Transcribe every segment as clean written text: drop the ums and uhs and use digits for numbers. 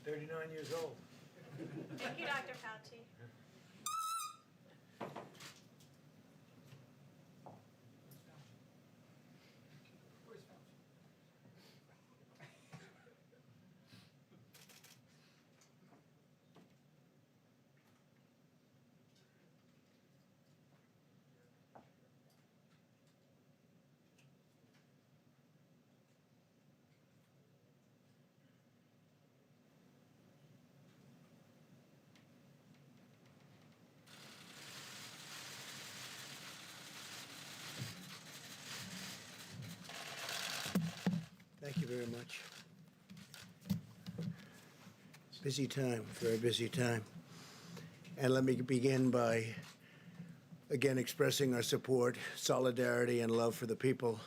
39 years old. Thank you, Dr. Fauci. Where's Fauci? Thank you very much. Busy time, very busy time. And let me begin by, again, expressing our support, solidarity, and love for the people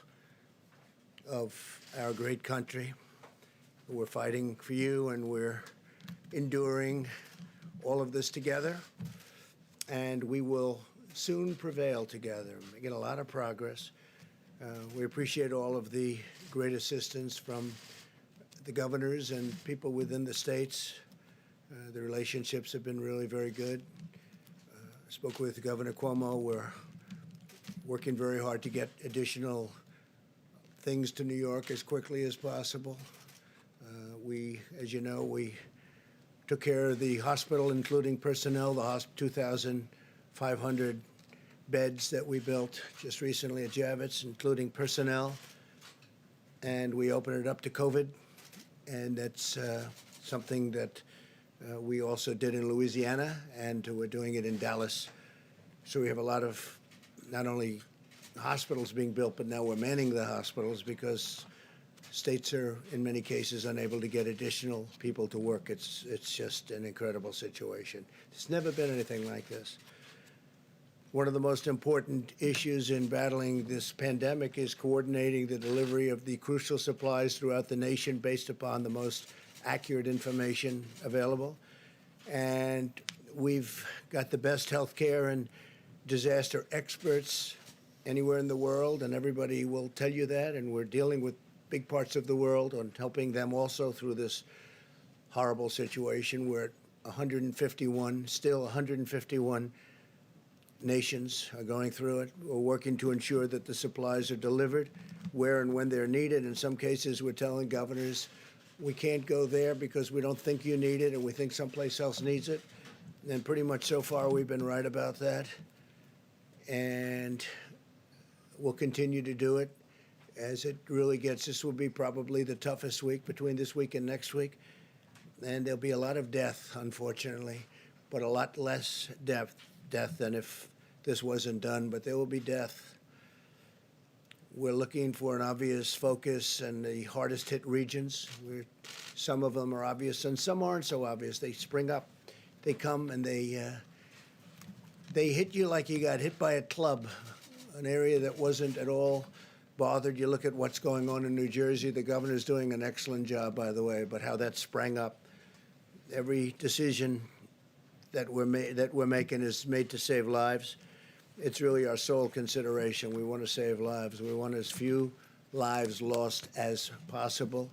of our great country. We're fighting for you, and we're enduring all of this together. And we will soon prevail together, making a lot of progress. We appreciate all of the great assistance from the governors and people within the states. The relationships have been really very good. I spoke with Governor Cuomo. We're working very hard to get additional things to New York as quickly as possible. As you know, we took care of the hospital, including personnel, the 2,500 beds that we built just recently at Javits, including personnel. And we opened it up to COVID. And that's something that we also did in Louisiana, and we're doing it in Dallas. So we have a lot of not only hospitals being built, but now we're manning the hospitals because states are, in many cases, unable to get additional people to work. It's just an incredible situation. There's never been anything like this. One of the most important issues in battling this pandemic is coordinating the delivery of the crucial supplies throughout the nation based upon the most accurate information available. And we've got the best healthcare and disaster experts anywhere in the world, and everybody will tell you that. And we're dealing with big parts of the world and helping them also through this horrible situation. We're at 151, still 151 nations are going through it. We're working to ensure that the supplies are delivered where and when they're needed. In some cases, we're telling governors, we can't go there because we don't think you need it and we think someplace else needs it. And pretty much so far, we've been right about that. And we'll continue to do it as it really gets. This will be probably the toughest week between this week and next week. And there'll be a lot of death, unfortunately, but a lot less death than if this wasn't done, but there will be death. We're looking for an obvious focus in the hardest hit regions. Some of them are obvious and some aren't so obvious. They spring up, they come, and they hit you like you got hit by a club, an area that wasn't at all bothered. You look at what's going on in New Jersey. The governor's doing an excellent job, by the way, but how that sprang up. Every decision that we're making is made to save lives. It's really our sole consideration. We want to save lives. We want as few lives lost as possible.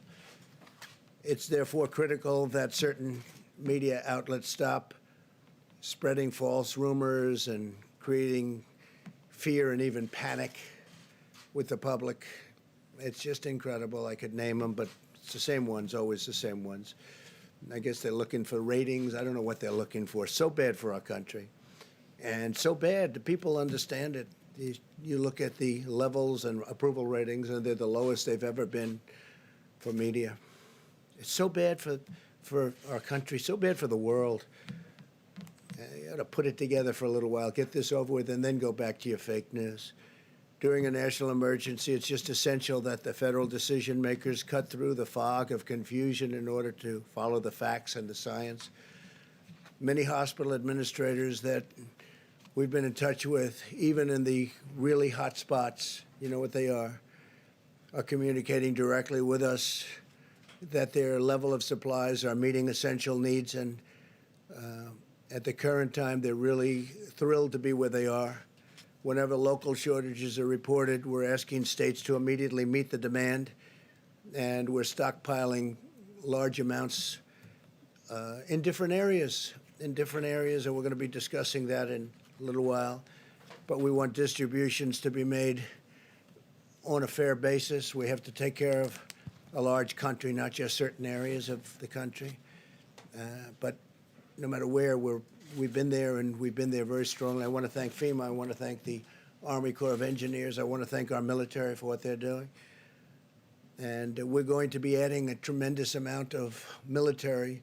It's therefore critical that certain media outlets stop spreading false rumors and creating fear and even panic with the public. It's just incredible. I could name them, but it's the same ones, always the same ones. I guess they're looking for ratings. I don't know what they're looking for. So bad for our country. And so bad, the people understand it. You look at the levels and approval ratings, and they're the lowest they've ever been for media. It's so bad for our country, so bad for the world. You ought to put it together for a little while, get this over with, and then go back to your fake news. During a national emergency, it's just essential that the federal decision makers cut through the fog of confusion in order to follow the facts and the science. Many hospital administrators that we've been in touch with, even in the really hot spots, you know what they are communicating directly with us that their level of supplies are meeting essential needs. And at the current time, they're really thrilled to be where they are. Whenever local shortages are reported, we're asking states to immediately meet the demand, and we're stockpiling large amounts in different areas, and we're going to be discussing that in a little while. But we want distributions to be made on a fair basis. We have to take care of a large country, not just certain areas of the country. But no matter where, we've been there, and we've been there very strongly. I want to thank FEMA. I want to thank the Army Corps of Engineers. I want to thank our military for what they're doing. And we're going to be adding a tremendous amount of military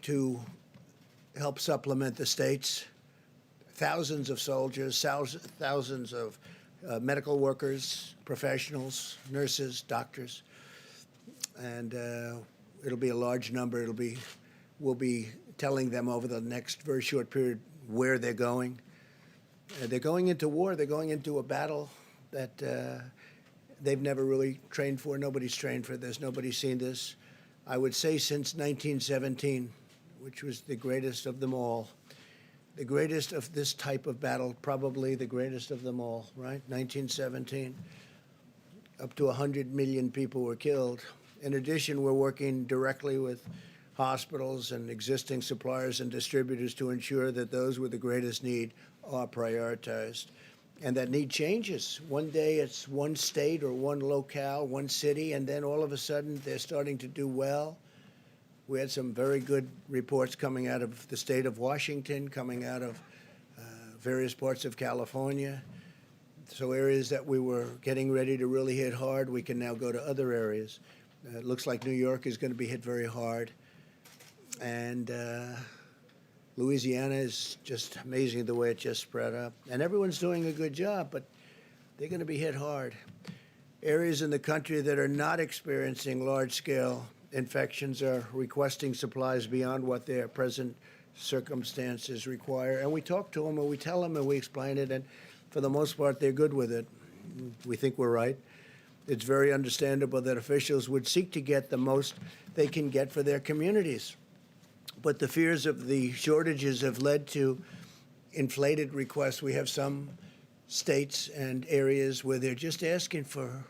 to help supplement the states. Thousands of soldiers, thousands of medical workers, professionals, nurses, doctors. And it'll be a large number. We'll be telling them over the next very short period where they're going. They're going into war. They're going into a battle that they've never really trained for. Nobody's trained for this. Nobody's seen this. I would say since 1917, which was the greatest of them all. The greatest of this type of battle, probably the greatest of them all, right? 1917. Up to 100 million people were killed. In addition, we're working directly with hospitals and existing suppliers and distributors to ensure that those with the greatest need are prioritized. And that need changes. One day it's one state or one locale, one city, and then all of a sudden they're starting to do well. We had some very good reports coming out of the state of Washington, coming out of various parts of California. So areas that we were getting ready to really hit hard, we can now go to other areas. It looks like New York is going to be hit very hard. And Louisiana is just amazing the way it just spread up. And everyone's doing a good job, but they're going to be hit hard. Areas in the country that are not experiencing large-scale infections are requesting supplies beyond what their present circumstances require. And we talk to them, and we tell them, and we explain it, and for the most part, they're good with it. We think we're right. It's very understandable that officials would seek to get the most they can get for their communities. But the fears of the shortages have led to inflated requests. We have some states and areas where they're just asking for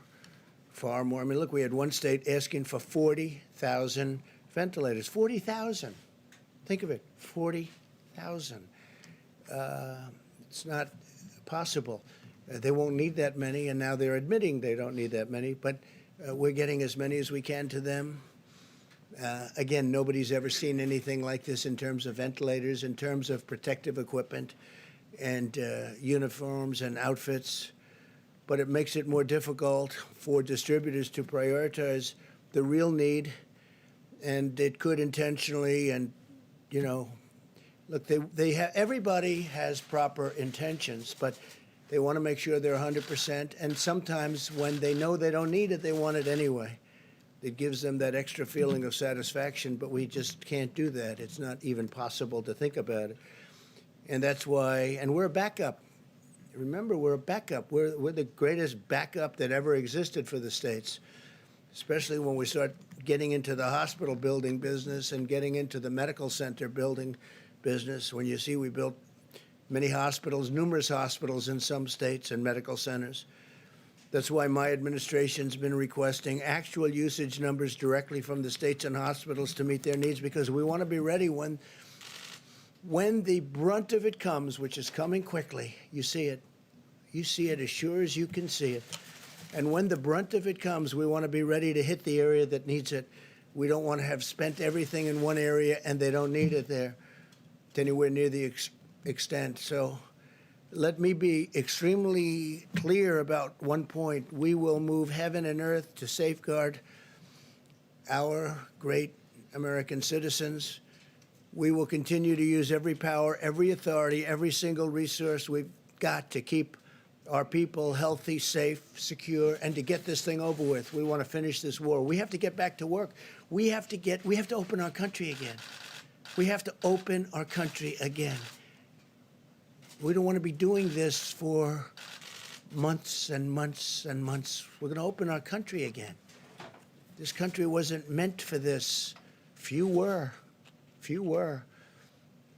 far more. I mean, look, we had one state asking for 40,000 ventilators. 40,000. Think of it, 40,000. It's not possible. They won't need that many, and now they're admitting they don't need that many, but we're getting as many as we can to them. Again, nobody's ever seen anything like this in terms of ventilators, in terms of protective equipment and uniforms and outfits. But it makes it more difficult for distributors to prioritize the real need, and it could intentionally, and you know, look, everybody has proper intentions, but they want to make sure they're 100%, and sometimes when they know they don't need it, they want it anyway. It gives them that extra feeling of satisfaction, but we just can't do that. It's not even possible to think about it. And that's why, and we're a backup. Remember, we're a backup. We're the greatest backup that ever existed for the states, especially when we start getting into the hospital building business and getting into the medical center building business. When you see we built many hospitals, numerous hospitals in some states and medical centers. That's why my administration's been requesting actual usage numbers directly from the states and hospitals to meet their needs, because we want to be ready when the brunt of it comes, which is coming quickly. You see it. You see it as sure as you can see it. And when the brunt of it comes, we want to be ready to hit the area that needs it. We don't want to have spent everything in one area and they don't need it there to anywhere near the extent. So let me be extremely clear about one point. We will move heaven and earth to safeguard our great American citizens. We will continue to use every power, every authority, every single resource we've got to keep our people healthy, safe, secure, and to get this thing over with. We want to finish this war. We have to get back to work. We have to open our country again. We have to open our country again. We don't want to be doing this for months and months and months. We're going to open our country again. This country wasn't meant for this. Few were.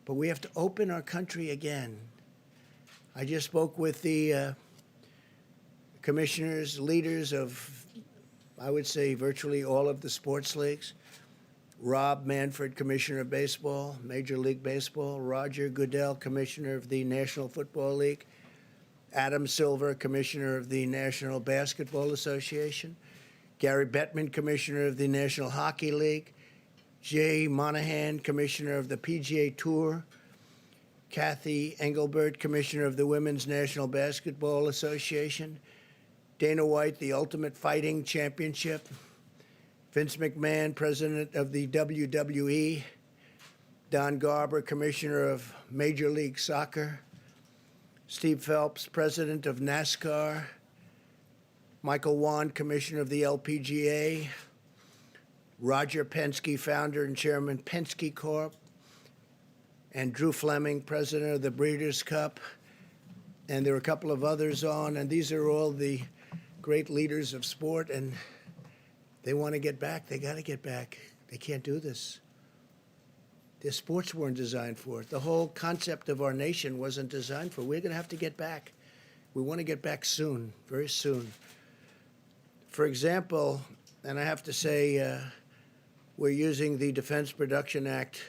But we have to open our country again. I just spoke with the commissioners, leaders of, I would say, virtually all of the sports leagues. Rob Manfred, Commissioner of Baseball, Major League Baseball. Roger Goodell, Commissioner of the National Football League. Adam Silver, Commissioner of the National Basketball Association. Gary Bettman, Commissioner of the National Hockey League. Jay Monahan, Commissioner of the PGA Tour. Kathy Engelbert, Commissioner of the Women's National Basketball Association. Dana White, the Ultimate Fighting Championship. Vince McMahon, President of the WWE. Don Garber, Commissioner of Major League Soccer. Steve Phelps, President of NASCAR. Michael Wan, Commissioner of the LPGA. Roger Penske, Founder and Chairman, Penske Corp. And Drew Fleming, President of the Breeders' Cup. And there are a couple of others on, and these are all the great leaders of sport, and they want to get back. They got to get back. They can't do this. Their sports weren't designed for it. The whole concept of our nation wasn't designed for it. We're going to have to get back. We want to get back soon, very soon. For example, and I have to say, we're using the Defense Production Act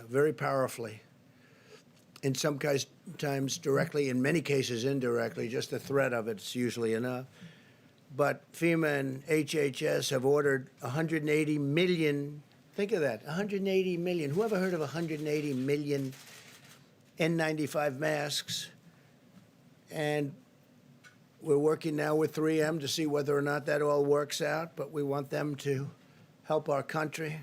very powerfully. In some times directly, in many cases indirectly, just the threat of it's usually enough. But FEMA and HHS have ordered 180 million, think of that, 180 million. Who ever heard of 180 million N95 masks? And we're working now with 3M to see whether or not that all works out, but we want them to help our country.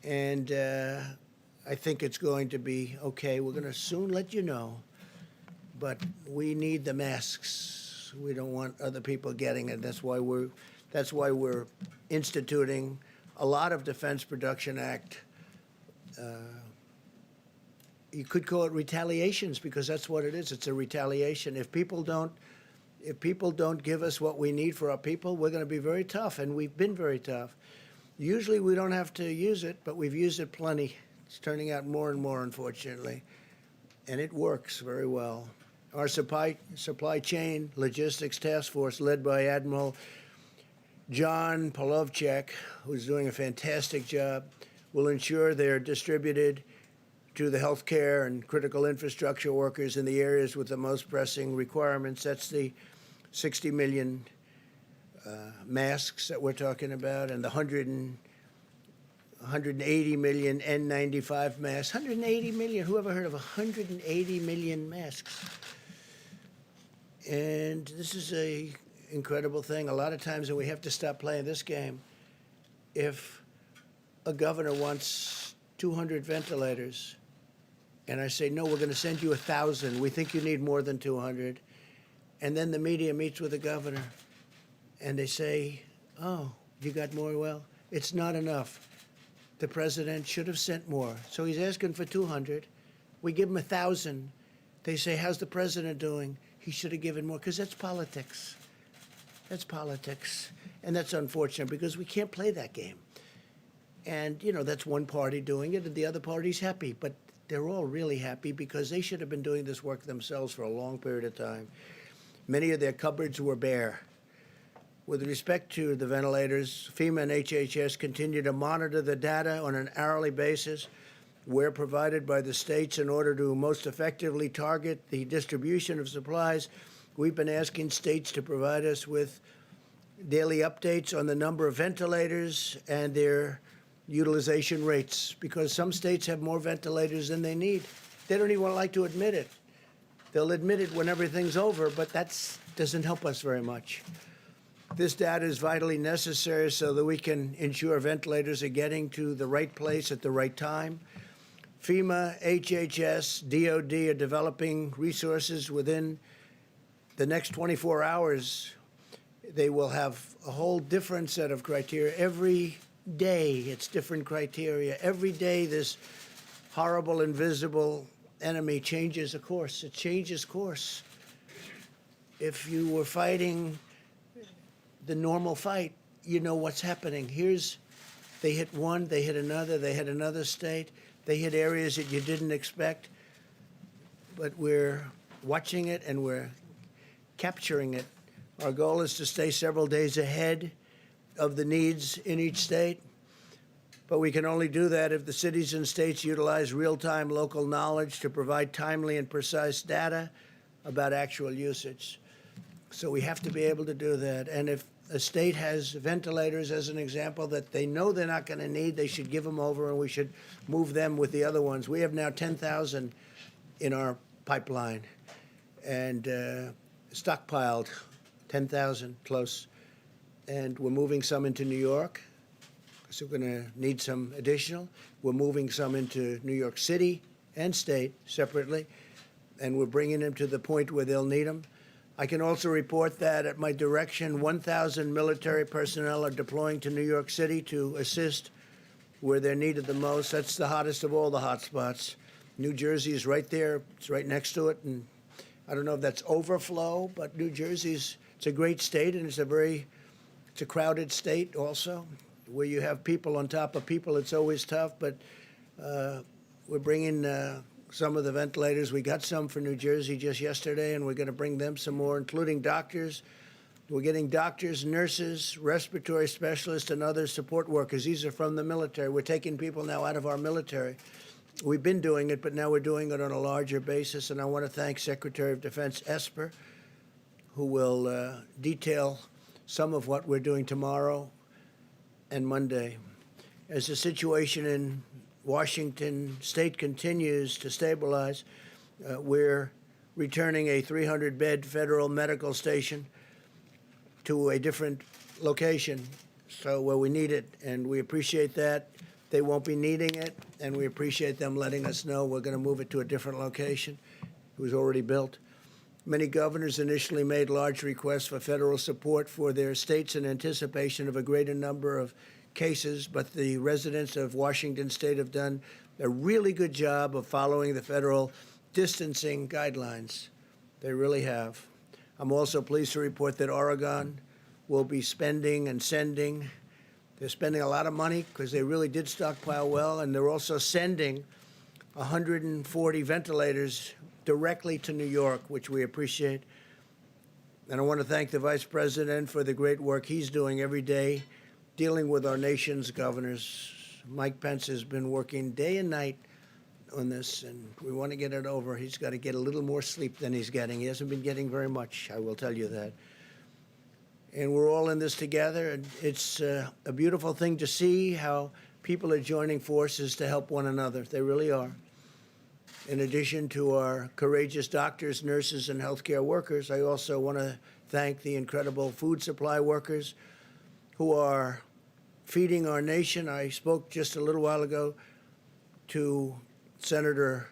And I think it's going to be okay. We're going to soon let you know. But we need the masks. We don't want other people getting it. That's why we're instituting a lot of Defense Production Act. You could call it retaliations, because that's what it is. It's a retaliation. If people don't give us what we need for our people, we're going to be very tough, and we've been very tough. Usually we don't have to use it, but we've used it plenty. It's turning out more and more, unfortunately, and it works very well. Our supply chain logistics task force, led by Admiral John Polovchek, who's doing a fantastic job, will ensure they're distributed to the healthcare and critical infrastructure workers in the areas with the most pressing requirements. That's the 60 million masks that we're talking about, and the 180 million N95 masks. 180 million. Who ever heard of 180 million masks? And this is a incredible thing. A lot of times, and we have to stop playing this game, if a governor wants 200 ventilators, and I say, no, we're going to send you 1,000. We think you need more than 200. And then the media meets with the governor, and they say, oh, you got more? Well, it's not enough. The president should have sent more. So he's asking for 200. We give him 1,000. They say, how's the president doing? He should have given more, because that's politics. That's politics. And that's unfortunate, because we can't play that game. And, you know, that's one party doing it, and the other party's happy. But they're all really happy, because they should have been doing this work themselves for a long period of time. Many of their cupboards were bare. With respect to the ventilators, FEMA and HHS continue to monitor the data on an hourly basis where provided by the states in order to most effectively target the distribution of supplies. We've been asking states to provide us with daily updates on the number of ventilators and their utilization rates, because some states have more ventilators than they need. They don't even like to admit it. They'll admit it when everything's over, but that doesn't help us very much. This data is vitally necessary so that we can ensure ventilators are getting to the right place at the right time. FEMA, HHS, DOD are developing resources within the next 24 hours. They will have a whole different set of criteria. Every day, it's different criteria. Every day, this horrible, invisible enemy changes a course. It changes course. If you were fighting the normal fight, you know what's happening. They hit one, they hit another state, they hit areas that you didn't expect, but we're watching it and we're capturing it. Our goal is to stay several days ahead of the needs in each state. But we can only do that if the cities and states utilize real-time local knowledge to provide timely and precise data about actual usage. So we have to be able to do that. And if a state has ventilators, as an example, that they know they're not going to need, they should give them over, and we should move them with the other ones. We have now 10,000 in our pipeline and stockpiled, 10,000 close. And we're moving some into New York, so we're going to need some additional. We're moving some into New York City and state separately, and we're bringing them to the point where they'll need them. I can also report that at my direction, 1,000 military personnel are deploying to New York City to assist where they're needed the most. That's the hottest of all the hot spots. New Jersey is right there. It's right next to it. And I don't know if that's overflow, but New Jersey's, it's a great state, and it's a crowded state also, where you have people on top of people. It's always tough, but we're bringing some of the ventilators. We got some for New Jersey just yesterday, and we're going to bring them some more, including doctors. We're getting doctors, nurses, respiratory specialists, and other support workers. These are from the military. We're taking people now out of our military. We've been doing it, but now we're doing it on a larger basis, and I want to thank Secretary of Defense Esper, who will detail some of what we're doing tomorrow and Monday. As the situation in Washington State continues to stabilize, we're returning a 300-bed federal medical station to a different location, so where we need it, and we appreciate that. They won't be needing it, and we appreciate them letting us know we're going to move it to a different location. It was already built. Many governors initially made large requests for federal support for their states in anticipation of a greater number of cases, but the residents of Washington State have done a really good job of following the federal distancing guidelines. They really have. I'm also pleased to report that Oregon will be spending and sending. They're spending a lot of money because they really did stockpile well, and they're also sending 140 ventilators directly to New York, which we appreciate. And I want to thank the Vice President for the great work he's doing every day dealing with our nation's governors. Mike Pence has been working day and night on this, and we want to get it over. He's got to get a little more sleep than he's getting. He hasn't been getting very much, I will tell you that. And we're all in this together, and it's a beautiful thing to see how people are joining forces to help one another. They really are. In addition to our courageous doctors, nurses, and healthcare workers, I also want to thank the incredible food supply workers who are feeding our nation. I spoke just a little while ago to Senator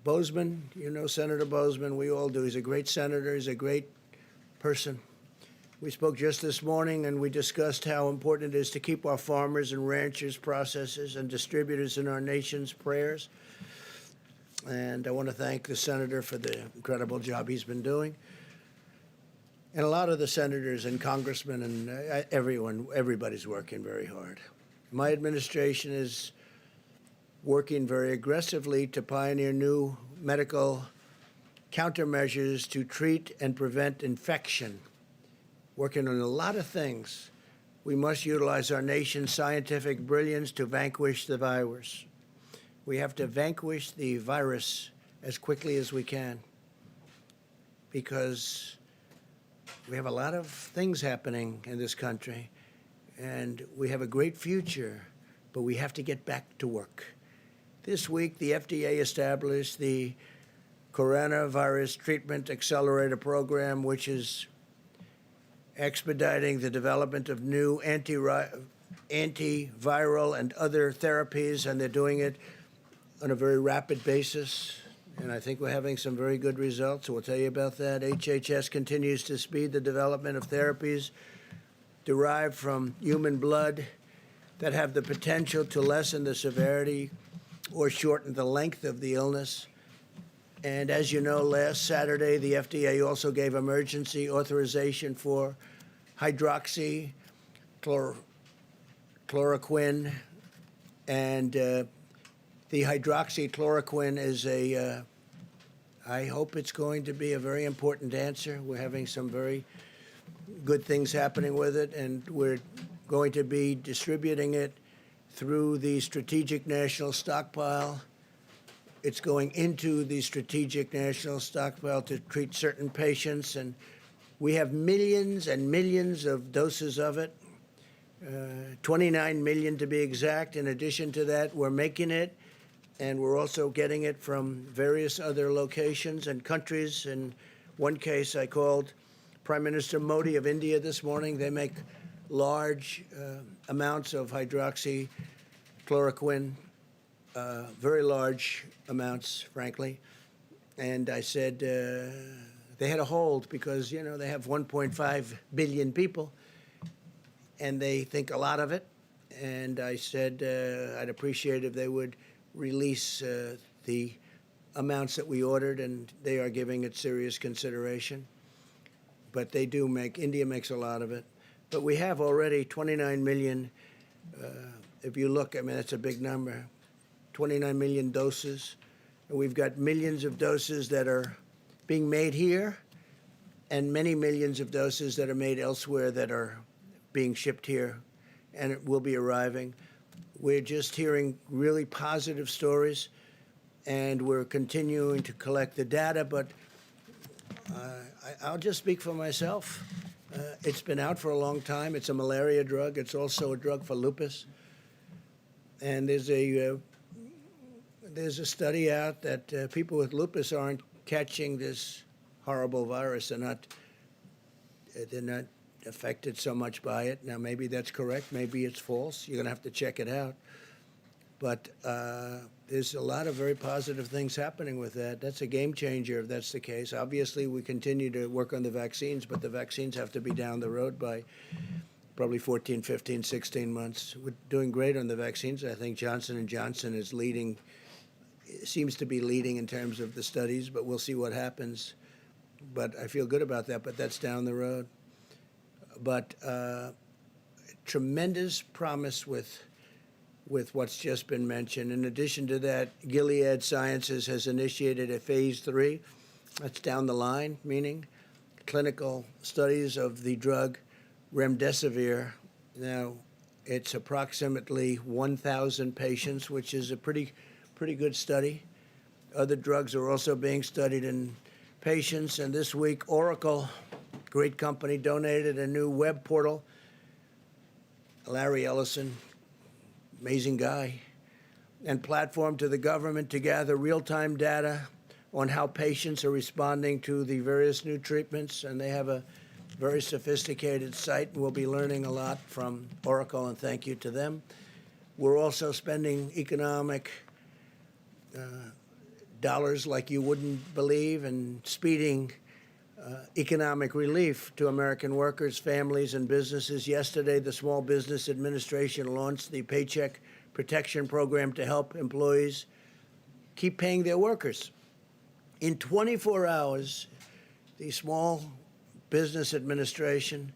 Boozman. You know Senator Boozman. We all do. He's a great senator. He's a great person. We spoke just this morning, and we discussed how important it is to keep our farmers and ranchers, processors, and distributors in our nation's prayers. And I want to thank the senator for the incredible job he's been doing. And a lot of the senators and congressmen and everybody's working very hard. My administration is working very aggressively to pioneer new medical countermeasures to treat and prevent infection. Working on a lot of things. We must utilize our nation's scientific brilliance to vanquish the virus. We have to vanquish the virus as quickly as we can, because we have a lot of things happening in this country, and we have a great future, but we have to get back to work. This week, the FDA established the Coronavirus Treatment Accelerator Program, which is expediting the development of new antiviral and other therapies, and they're doing it on a very rapid basis. And I think we're having some very good results. We'll tell you about that. HHS continues to speed the development of therapies derived from human blood that have the potential to lessen the severity or shorten the length of the illness. And as you know, last Saturday, the FDA also gave emergency authorization for hydroxychloroquine. And the hydroxychloroquine is I hope it's going to be a very important answer. We're having some very good things happening with it, and we're going to be distributing it through the Strategic National Stockpile. It's going into the Strategic National Stockpile to treat certain patients, and we have millions and millions of doses of it, 29 million to be exact. In addition to that, we're making it, and we're also getting it from various other locations and countries. In one case, I called Prime Minister Modi of India this morning. They make large amounts of hydroxychloroquine, very large amounts, frankly. And I said they had a hold because, you know, they have 1.5 billion people, and they think a lot of it. And I said I'd appreciate if they would release the amounts that we ordered, and they are giving it serious consideration. But they do India makes a lot of it. But we have already 29 million. If you look, I mean, that's a big number, 29 million doses. And we've got millions of doses that are being made here, and many millions of doses that are made elsewhere that are being shipped here, and it will be arriving. We're just hearing really positive stories, and we're continuing to collect the data, but I'll just speak for myself. It's been out for a long time. It's a malaria drug. It's also a drug for lupus. And there's a study out that people with lupus aren't catching this horrible virus. They're not affected so much by it. Now, maybe that's correct. Maybe it's false. You're going to have to check it out. But there's a lot of very positive things happening with that. That's a game changer if that's the case. Obviously, we continue to work on the vaccines, but the vaccines have to be down the road by probably 14, 15, 16 months. We're doing great on the vaccines. I think Johnson & Johnson is leading, seems to be leading in terms of the studies, but we'll see what happens. But I feel good about that, but that's down the road. But tremendous promise with what's just been mentioned. In addition to that, Gilead Sciences has initiated a phase 3. That's down the line, meaning clinical studies of the drug remdesivir. Now, it's approximately 1,000 patients, which is a pretty good study. Other drugs are also being studied in patients. And this week, Oracle, great company, donated a new web portal. Larry Ellison, amazing guy, and platform to the government to gather real-time data on how patients are responding to the various new treatments. And they have a very sophisticated site. We'll be learning a lot from Oracle, and thank you to them. We're also spending economic dollars like you wouldn't believe, and speeding economic relief to American workers, families, and businesses. Yesterday, the Small Business Administration launched the Paycheck Protection Program to help employees keep paying their workers. In 24 hours, the Small Business Administration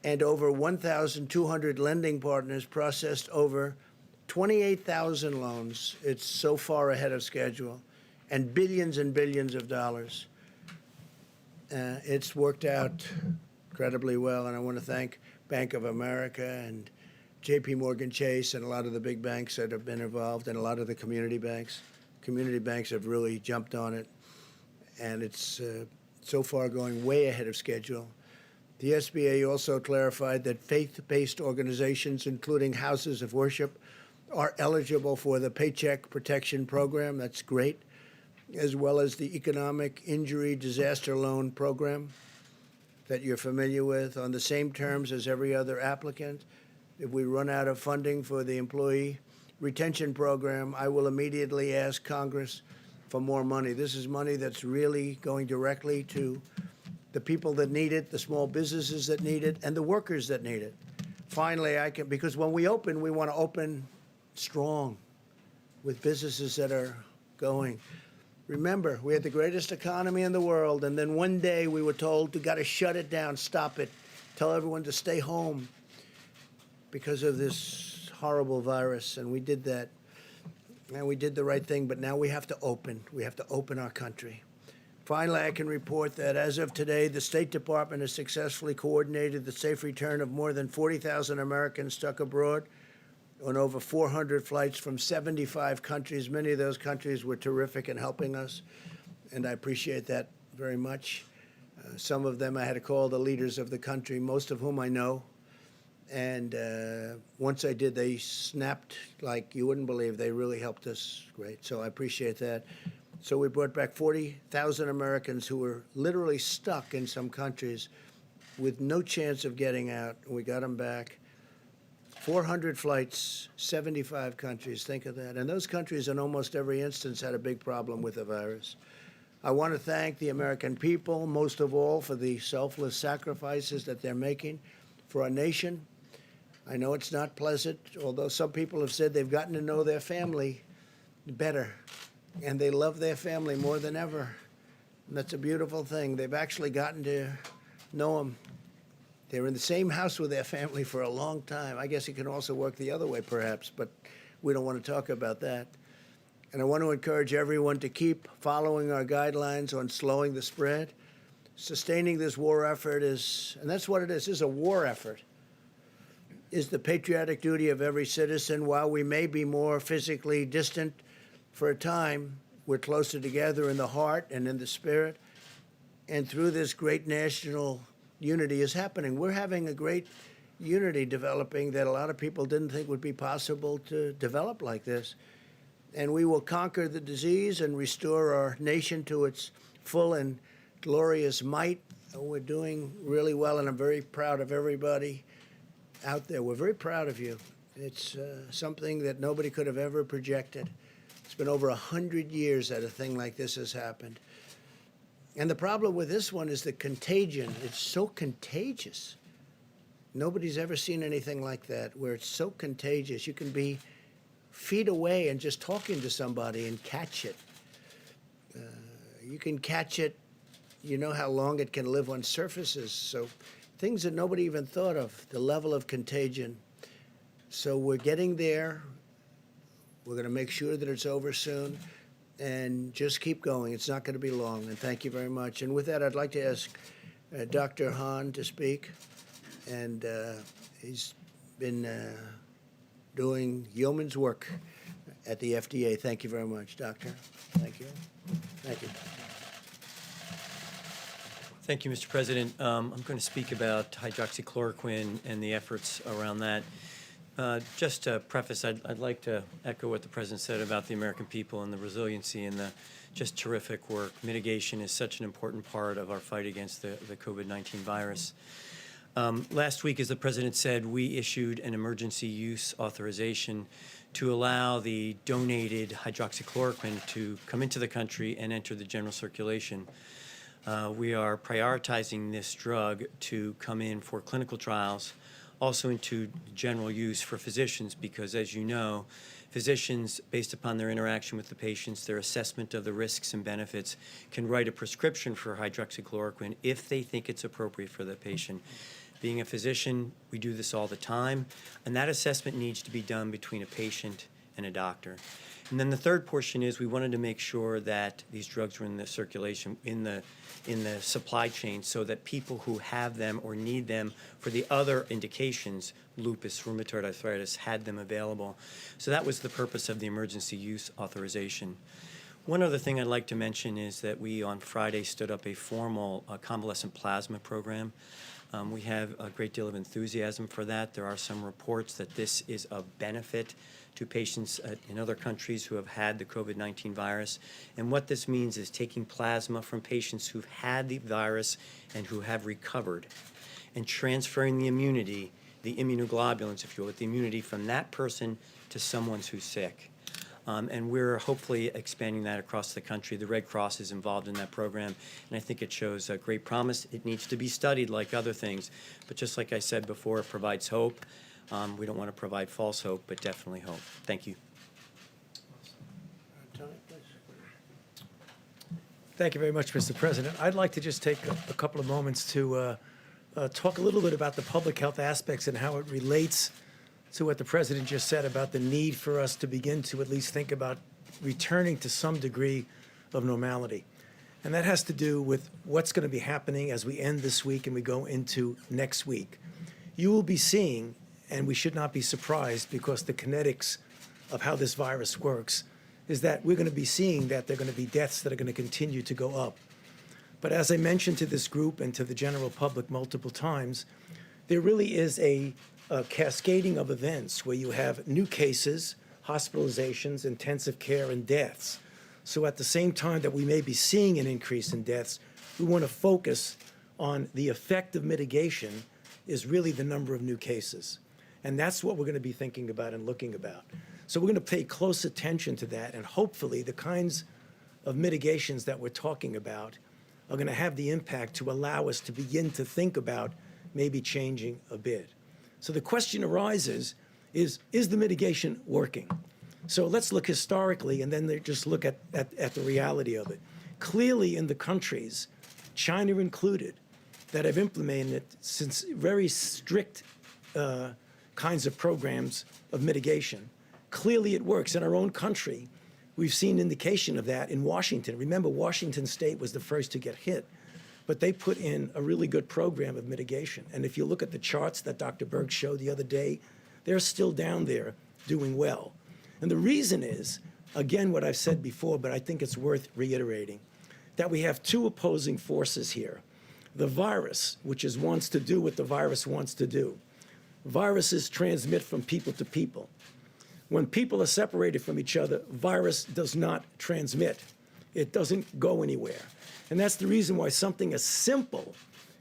and over 1,200 lending partners processed over 28,000 loans. It's so far ahead of schedule, and billions of dollars. It's worked out incredibly well, and I want to thank Bank of America and J.P. Morgan Chase and a lot of the big banks that have been involved, and a lot of the community banks. Community banks have really jumped on it, and it's so far going way ahead of schedule. The SBA also clarified that faith-based organizations, including houses of worship, are eligible for the Paycheck Protection Program. That's great, as well as the Economic Injury Disaster Loan Program that you're familiar with, on the same terms as every other applicant. If we run out of funding for the Employee Retention Program, I will immediately ask Congress for more money. This is money that's really going directly to the people that need it, the small businesses that need it, and the workers that need it. Finally, because when we open, we want to open strong with businesses that are going. Remember, we had the greatest economy in the world, and then one day we were told to got to shut it down, stop it, tell everyone to stay home because of this horrible virus, and we did that. And we did the right thing, but now we have to open. We have to open our country. Finally, I can report that as of today, the State Department has successfully coordinated the safe return of more than 40,000 Americans stuck abroad on over 400 flights from 75 countries. Many of those countries were terrific in helping us, and I appreciate that very much. Some of them I had to call the leaders of the country, most of whom I know. And once I did, they snapped like you wouldn't believe. They really helped us great. So I appreciate that. So we brought back 40,000 Americans who were literally stuck in some countries with no chance of getting out. We got them back. 400 flights, 75 countries. Think of that. And those countries, in almost every instance, had a big problem with the virus. I want to thank the American people, most of all, for the selfless sacrifices that they're making for our nation. I know it's not pleasant, although some people have said they've gotten to know their family better, and they love their family more than ever. And that's a beautiful thing. They've actually gotten to know them. They're in the same house with their family for a long time. I guess it can also work the other way, perhaps, but we don't want to talk about that. And I want to encourage everyone to keep following our guidelines on slowing the spread. Sustaining this war effort is, and that's what it is a war effort, is the patriotic duty of every citizen. While we may be more physically distant for a time, we're closer together in the heart and in the spirit. And through this great national unity is happening. We're having a great unity developing that a lot of people didn't think would be possible to develop like this. And we will conquer the disease and restore our nation to its full and glorious might. We're doing really well, and I'm very proud of everybody out there. We're very proud of you. It's something that nobody could have ever projected. It's been over 100 years that a thing like this has happened. And the problem with this one is the contagion. It's so contagious. Nobody's ever seen anything like that, where it's so contagious. You can be feet away and just talking to somebody and catch it. You can catch it. You know how long it can live on surfaces. So things that nobody even thought of, the level of contagion. So we're getting there. We're going to make sure that it's over soon. And just keep going. It's not going to be long. And thank you very much. And with that, I'd like to ask Dr. Hahn to speak. And he's been doing yeoman's work at the FDA. Thank you very much, Doctor. Thank you. Thank you. Thank you, Mr. President. I'm going to speak about hydroxychloroquine and the efforts around that. Just to preface, I'd like to echo what the President said about the American people and the resiliency and the just terrific work. Mitigation is such an important part of our fight against the COVID-19 virus. Last week, as the President said, we issued an emergency use authorization to allow the donated hydroxychloroquine to come into the country and enter the general circulation. We are prioritizing this drug to come in for clinical trials, also into general use for physicians, because as you know, physicians, based upon their interaction with the patients, their assessment of the risks and benefits, can write a prescription for hydroxychloroquine if they think it's appropriate for the patient. Being a physician, we do this all the time, and that assessment needs to be done between a patient and a doctor. And then the third portion is we wanted to make sure that these drugs were in the circulation, in the supply chain, so that people who have them or need them for the other indications, lupus, rheumatoid arthritis, had them available. So that was the purpose of the emergency use authorization. One other thing I'd like to mention is that we on Friday stood up a formal convalescent plasma program. We have a great deal of enthusiasm for that. There are some reports that this is of benefit to patients in other countries who have had the COVID-19 virus. And what this means is taking plasma from patients who've had the virus and who have recovered and transferring the immunity, the immunoglobulins, if you will, the immunity from that person to someone who's sick. And we're hopefully expanding that across the country. The Red Cross is involved in that program, and I think it shows a great promise. It needs to be studied like other things, but just like I said before, it provides hope. We don't want to provide false hope, but definitely hope. Thank you. Thank you very much, Mr. President. I'd like to just take a couple of moments to talk a little bit about the public health aspects and how it relates to what the President just said about the need for us to begin to at least think about returning to some degree of normality. And that has to do with what's going to be happening as we end this week and we go into next week. You will be seeing, and we should not be surprised because the kinetics of how this virus works is that we're going to be seeing that there are going to be deaths that are going to continue to go up. But as I mentioned to this group and to the general public multiple times, there really is a cascading of events where you have new cases, hospitalizations, intensive care, and deaths. So at the same time that we may be seeing an increase in deaths, we want to focus on the effect of mitigation is really the number of new cases. And that's what we're going to be thinking about and looking about. So we're going to pay close attention to that, and hopefully the kinds of mitigations that we're talking about are going to have the impact to allow us to begin to think about maybe changing a bit. So the question arises is the mitigation working? So let's look historically and then just look at the reality of it. Clearly in the countries, China included, that have implemented since very strict kinds of programs of mitigation, clearly it works. In our own country, we've seen indication of that in Washington. Remember, Washington State was the first to get hit, but they put in a really good program of mitigation. And if you look at the charts that Dr. Berg showed the other day, they're still down there doing well. And the reason is, again, what I've said before, but I think it's worth reiterating, that we have two opposing forces here. The virus, which wants to do what the virus wants to do. Viruses transmit from people to people. When people are separated from each other, virus does not transmit. It doesn't go anywhere. And that's the reason why something as simple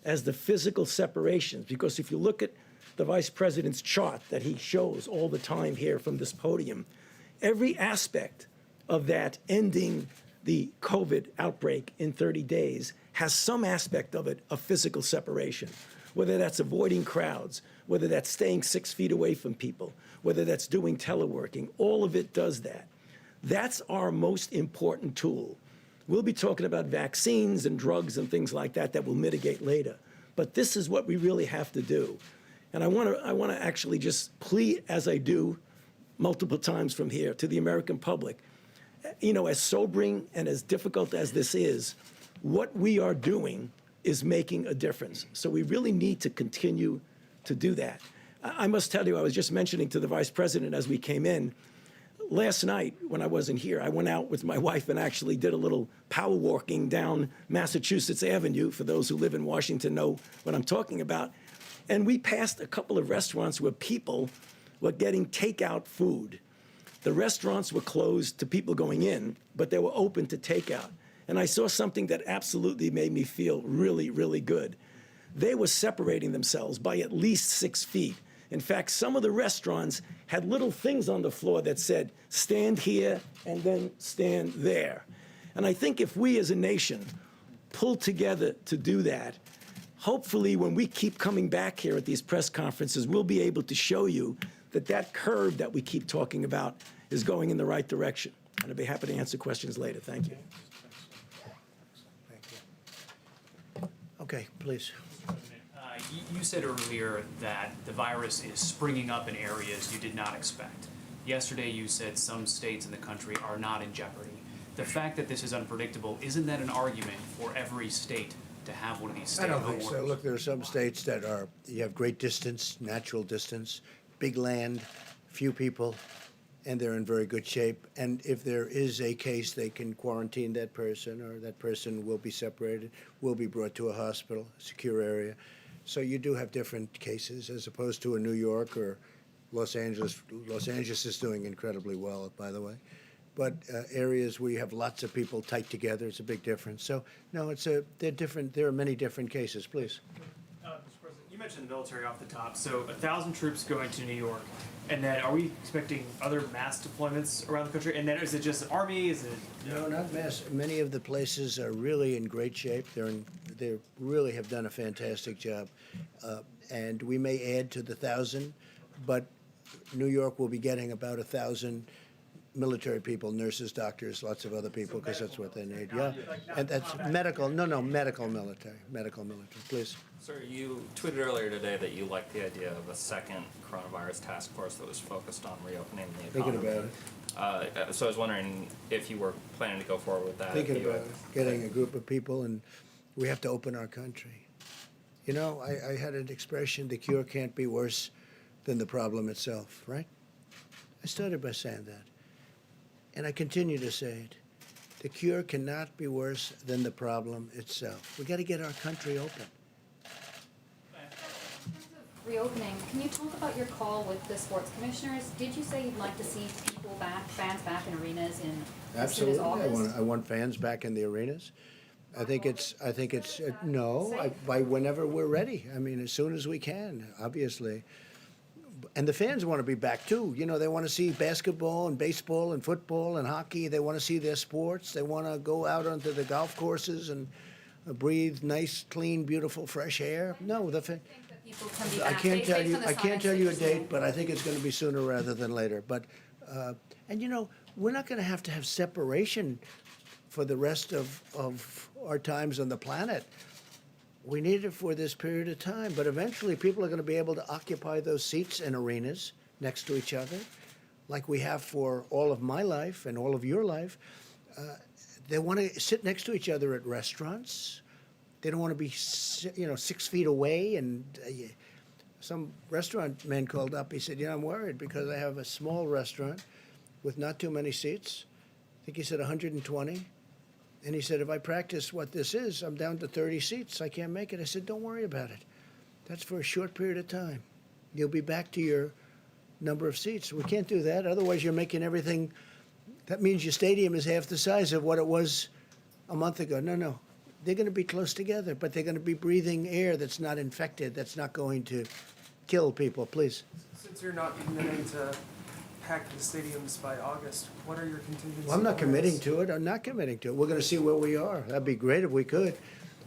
as the physical separations, because if you look at the Vice President's chart that he shows all the time here from this podium, every aspect of that ending the COVID outbreak in 30 days has some aspect of it of physical separation, whether that's avoiding crowds, whether that's staying 6 feet away from people, whether that's doing teleworking, all of it does that. That's our most important tool. We'll be talking about vaccines and drugs and things like that that will mitigate later. But this is what we really have to do. And I want to actually just plead, as I do multiple times from here, to the American public. You know, as sobering and as difficult as this is, what we are doing is making a difference. So we really need to continue to do that. I must tell you, I was just mentioning to the Vice President as we came in, last night when I wasn't here, I went out with my wife and actually did a little power walking down Massachusetts Avenue. For those who live in Washington know what I'm talking about. And we passed a couple of restaurants where people were getting takeout food. The restaurants were closed to people going in, but they were open to takeout. And I saw something that absolutely made me feel really, really good. They were separating themselves by at least 6 feet. In fact, some of the restaurants had little things on the floor that said, stand here and then stand there. And I think if we as a nation pull together to do that, hopefully when we keep coming back here at these press conferences, we'll be able to show you that that curve that we keep talking about is going in the right direction. And I'd be happy to answer questions later. Thank you. Thank you. Okay, please. You said earlier that the virus is springing up in areas you did not expect. Yesterday you said some states in the country are not in jeopardy. The fact that this is unpredictable, isn't that an argument for every state to have one of these I don't stay-at-home think so. orders? Look, there are some states that you have great distance, natural distance, big land, few people, and they're in very good shape. And if there is a case, they can quarantine that person, or that person will be separated, will be brought to a hospital, a secure area. So you do have different cases as opposed to a New York or Los Angeles. Los Angeles is doing incredibly well, by the way. But areas where you have lots of people tight together, it's a big difference. So no, they're different. There are many different cases. Please. Mr. President, you mentioned the military off the top. So 1,000 troops going to New York, and then are we expecting other mass deployments around the country? And then is it just the Army? Is it? No, not mass. Many of the places are really in great shape. They really have done a fantastic job, and we may add to the 1,000, but New York will be getting about 1,000 military people, nurses, doctors, lots of other people, because that's what they need. Yeah, and that's medical. No, medical military. Medical military. Please. Sir, you tweeted earlier today that you liked the idea of a second coronavirus task force that was focused on reopening the economy. Thinking about it. So I was wondering if you were planning to go forward with that. Thinking if you about it. Getting a group of people, and we have to open our country. You know, I had an expression: the cure can't be worse than the problem itself. Right? I started by saying that. And I continue to say it. The cure cannot be worse than the problem itself. We got to get our country open. Reopening, can you talk about your call with the sports commissioners? Did you say you'd like to see people back, fans back in arenas in as soon as Absolutely. August? I want fans back in the arenas. I think it's by whenever we're ready. I mean, as soon as we can, obviously. And the fans want to be back too. You know, they want to see basketball and baseball and football and hockey. They want to see their sports. They want to go out onto the golf courses and breathe nice, clean, beautiful, fresh air. No, the Think that people can be I back can't based tell on you. the I can't science tell that you a you're date, seeing? but I think it's going to be sooner rather than later. But and you know, we're not going to have separation for the rest of our times on the planet. We need it for this period of time, but eventually people are going to be able to occupy those seats in arenas next to each other, like we have for all of my life and all of your life. They want to sit next to each other at restaurants. They don't want to be, 6 feet away. And some restaurant man called up. He said, I'm worried because I have a small restaurant with not too many seats. I think he said 120. And he said, if I practice what this is, I'm down to 30 seats. I can't make it. I said, don't worry about it. That's for a short period of time. You'll be back to your number of seats. We can't do that. Otherwise, you're making everything. That means your stadium is half the size of what it was a month ago. No. They're going to be close together, but they're going to be breathing air that's not infected, that's not going to kill people. Please. Since you're not committing to pack the stadiums by August, what are your contingency Well, I'm not committing plans? to it. I'm not committing to it. We're going to see where we are. That'd be great if we could.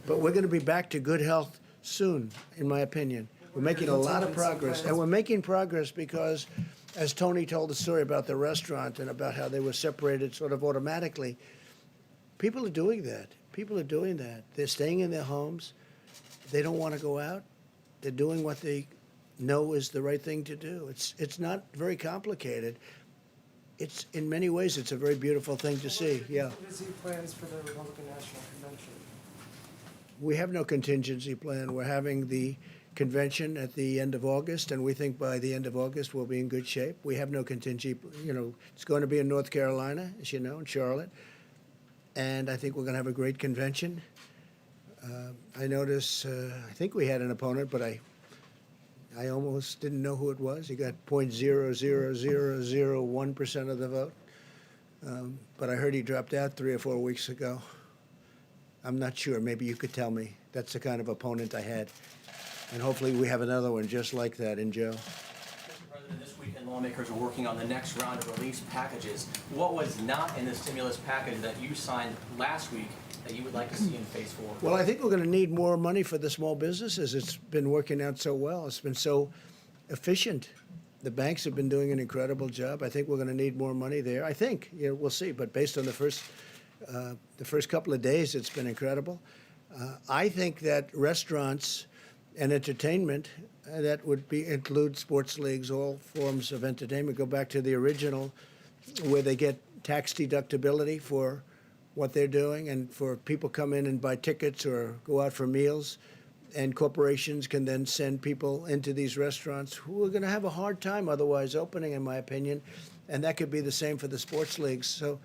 But we're going to be back to good health soon, in my opinion. We're making a lot of progress. And we're making progress because, as Tony told the story about the restaurant and about how they were separated sort of automatically, people are doing that. People are doing that. They're staying in their homes. They don't want to go out. They're doing what they know is the right thing to do. It's not very complicated. It's in many ways it's a very beautiful thing to see. Yeah. Contingency plans for the Republican National Convention. We have no contingency plan. We're having the convention at the end of August, and we think by the end of August we'll be in good shape. We have no contingency. It's going to be in North Carolina, as you know, in Charlotte, and I think we're going to have a great convention. I notice. I think we had an opponent, but I almost didn't know who it was. He got 0.00001% of the vote, but I heard he dropped out 3 or 4 weeks ago. I'm not sure. Maybe you could tell me. That's the kind of opponent I had. And hopefully we have another one just like that in Joe. Mr. President, this weekend lawmakers are working on the next round of relief packages. What was not in the stimulus package that you signed last week that you would like to see in phase 4? Well, I think we're going to need more money for the small businesses. It's been working out so well. It's been so efficient. The banks have been doing an incredible job. I think we're going to need more money there. I think. We'll see. But based on the first couple of days, it's been incredible. I think that restaurants and entertainment, that would include sports leagues, all forms of entertainment, go back to the original, where they get tax deductibility for what they're doing, and for people come in and buy tickets or go out for meals, and corporations can then send people into these restaurants who are going to have a hard time otherwise opening, in my opinion, and that could be the same for the sports leagues. So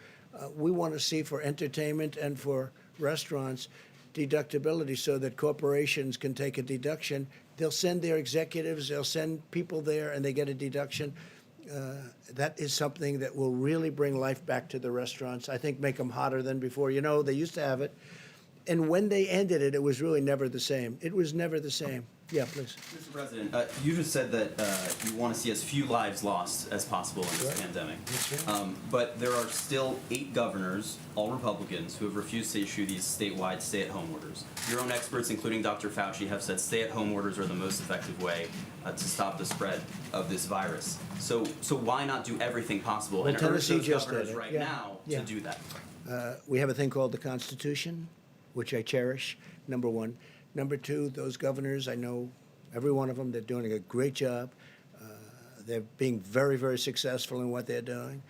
we want to see for entertainment and for restaurants deductibility so that corporations can take a deduction. They'll send their executives, they'll send people there, and they get a deduction. That is something that will really bring life back to the restaurants. I think make them hotter than before. They used to have it. And when they ended it, it was really never the same. It was never the same. Yeah, please. Mr. President, you just said that you want to see as few lives lost as possible in this Right. pandemic. That's right. But there are still 8 governors, all Republicans, who have refused to issue these statewide stay-at-home orders. Your own experts, including Dr. Fauci, have said stay-at-home orders are the most effective way to stop the spread of this virus. So why not do everything possible Well, and urge Tennessee those just governors did it. right Yeah. now Yeah. to do that? We have a thing called the Constitution, which I cherish, number one. Number two, those governors, I know every one of them, they're doing a great job. They're being very, very successful in what they're doing.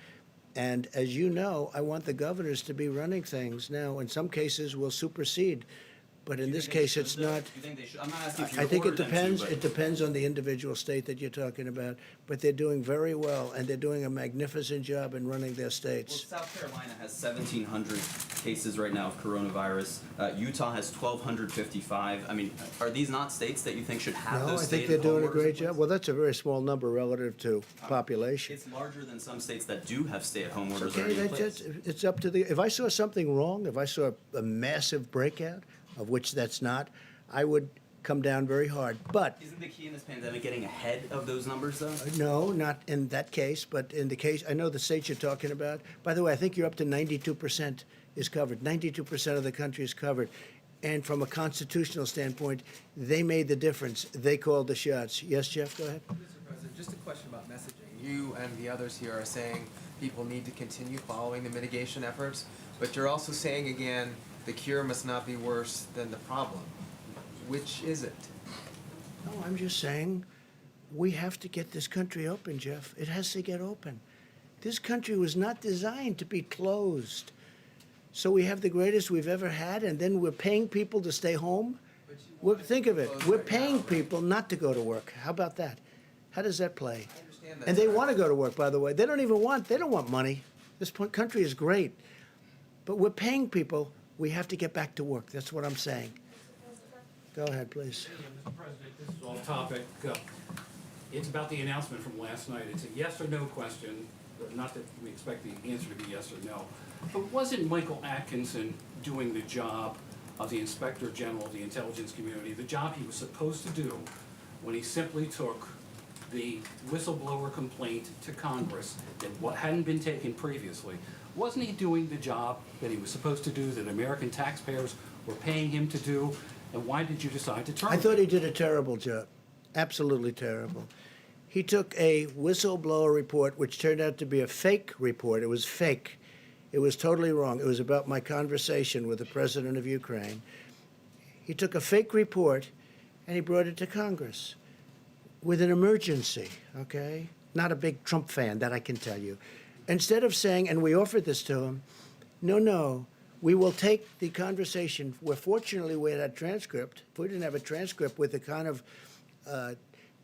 And as you know, I want the governors to be running things. Now, in some cases, we'll supersede, but in this case, it's not. You think they should? I'm not asking for you I to think it order them to, depends. but- It depends on the individual state that you're talking about. But they're doing very well, and they're doing a magnificent job in running their Well, states. South Carolina has 1,700 cases right now of coronavirus. Utah has 1,255. I mean, are these not states that you think should have No, those I think stay-at-home they're doing a orders in great place? job. Well, that's a very small number relative to population. It's larger than some states that do have stay-at-home orders Okay, already in that's place. just, it's up to the, if I saw something wrong, if I saw a massive breakout, of which that's not, I would come down very hard. But Isn't the key in this pandemic getting ahead of those numbers, though? no, not in that case, but in the case, I know the states you're talking about. By the way, I think you're up to 92% is covered. 92% of the country is covered. And from a constitutional standpoint, they made the difference. They called the shots. Yes, Jeff, go ahead. Mr. President, just a question about messaging. You and the others here are saying people need to continue following the mitigation efforts, but you're also saying again, the cure must not be worse than the problem. Which is it? No, I'm just saying, we have to get this country open, Jeff. It has to get open. This country was not designed to be closed. So we have the greatest we've ever had, and then we're paying people to stay home? Think of it. We're paying people not to go to work. How about that? How does that play? I understand that. And they want to go to work, by the way. They don't want money. This country is great. But we're paying people. We have to get back to work. That's what I'm saying. Go ahead, please. Mr. President, this is off topic. It's about the announcement from last night. It's a yes or no question, not that we expect the answer to be yes or no. But wasn't Michael Atkinson doing the job of the Inspector General of the intelligence community, the job he was supposed to do when he simply took the whistleblower complaint to Congress that what hadn't been taken previously? Wasn't he doing the job that he was supposed to do, that American taxpayers were paying him to do? And why did you decide to I terminate? thought he did a terrible job. Absolutely terrible. He took a whistleblower report, which turned out to be a fake report. It was fake. It was totally wrong. It was about my conversation with the president of Ukraine. He took a fake report and he brought it to Congress with an emergency, okay? Not a big Trump fan, that I can tell you. Instead of saying, and we offered this to him, no, we will take the conversation, where fortunately we had a transcript. If we didn't have a transcript with the kind of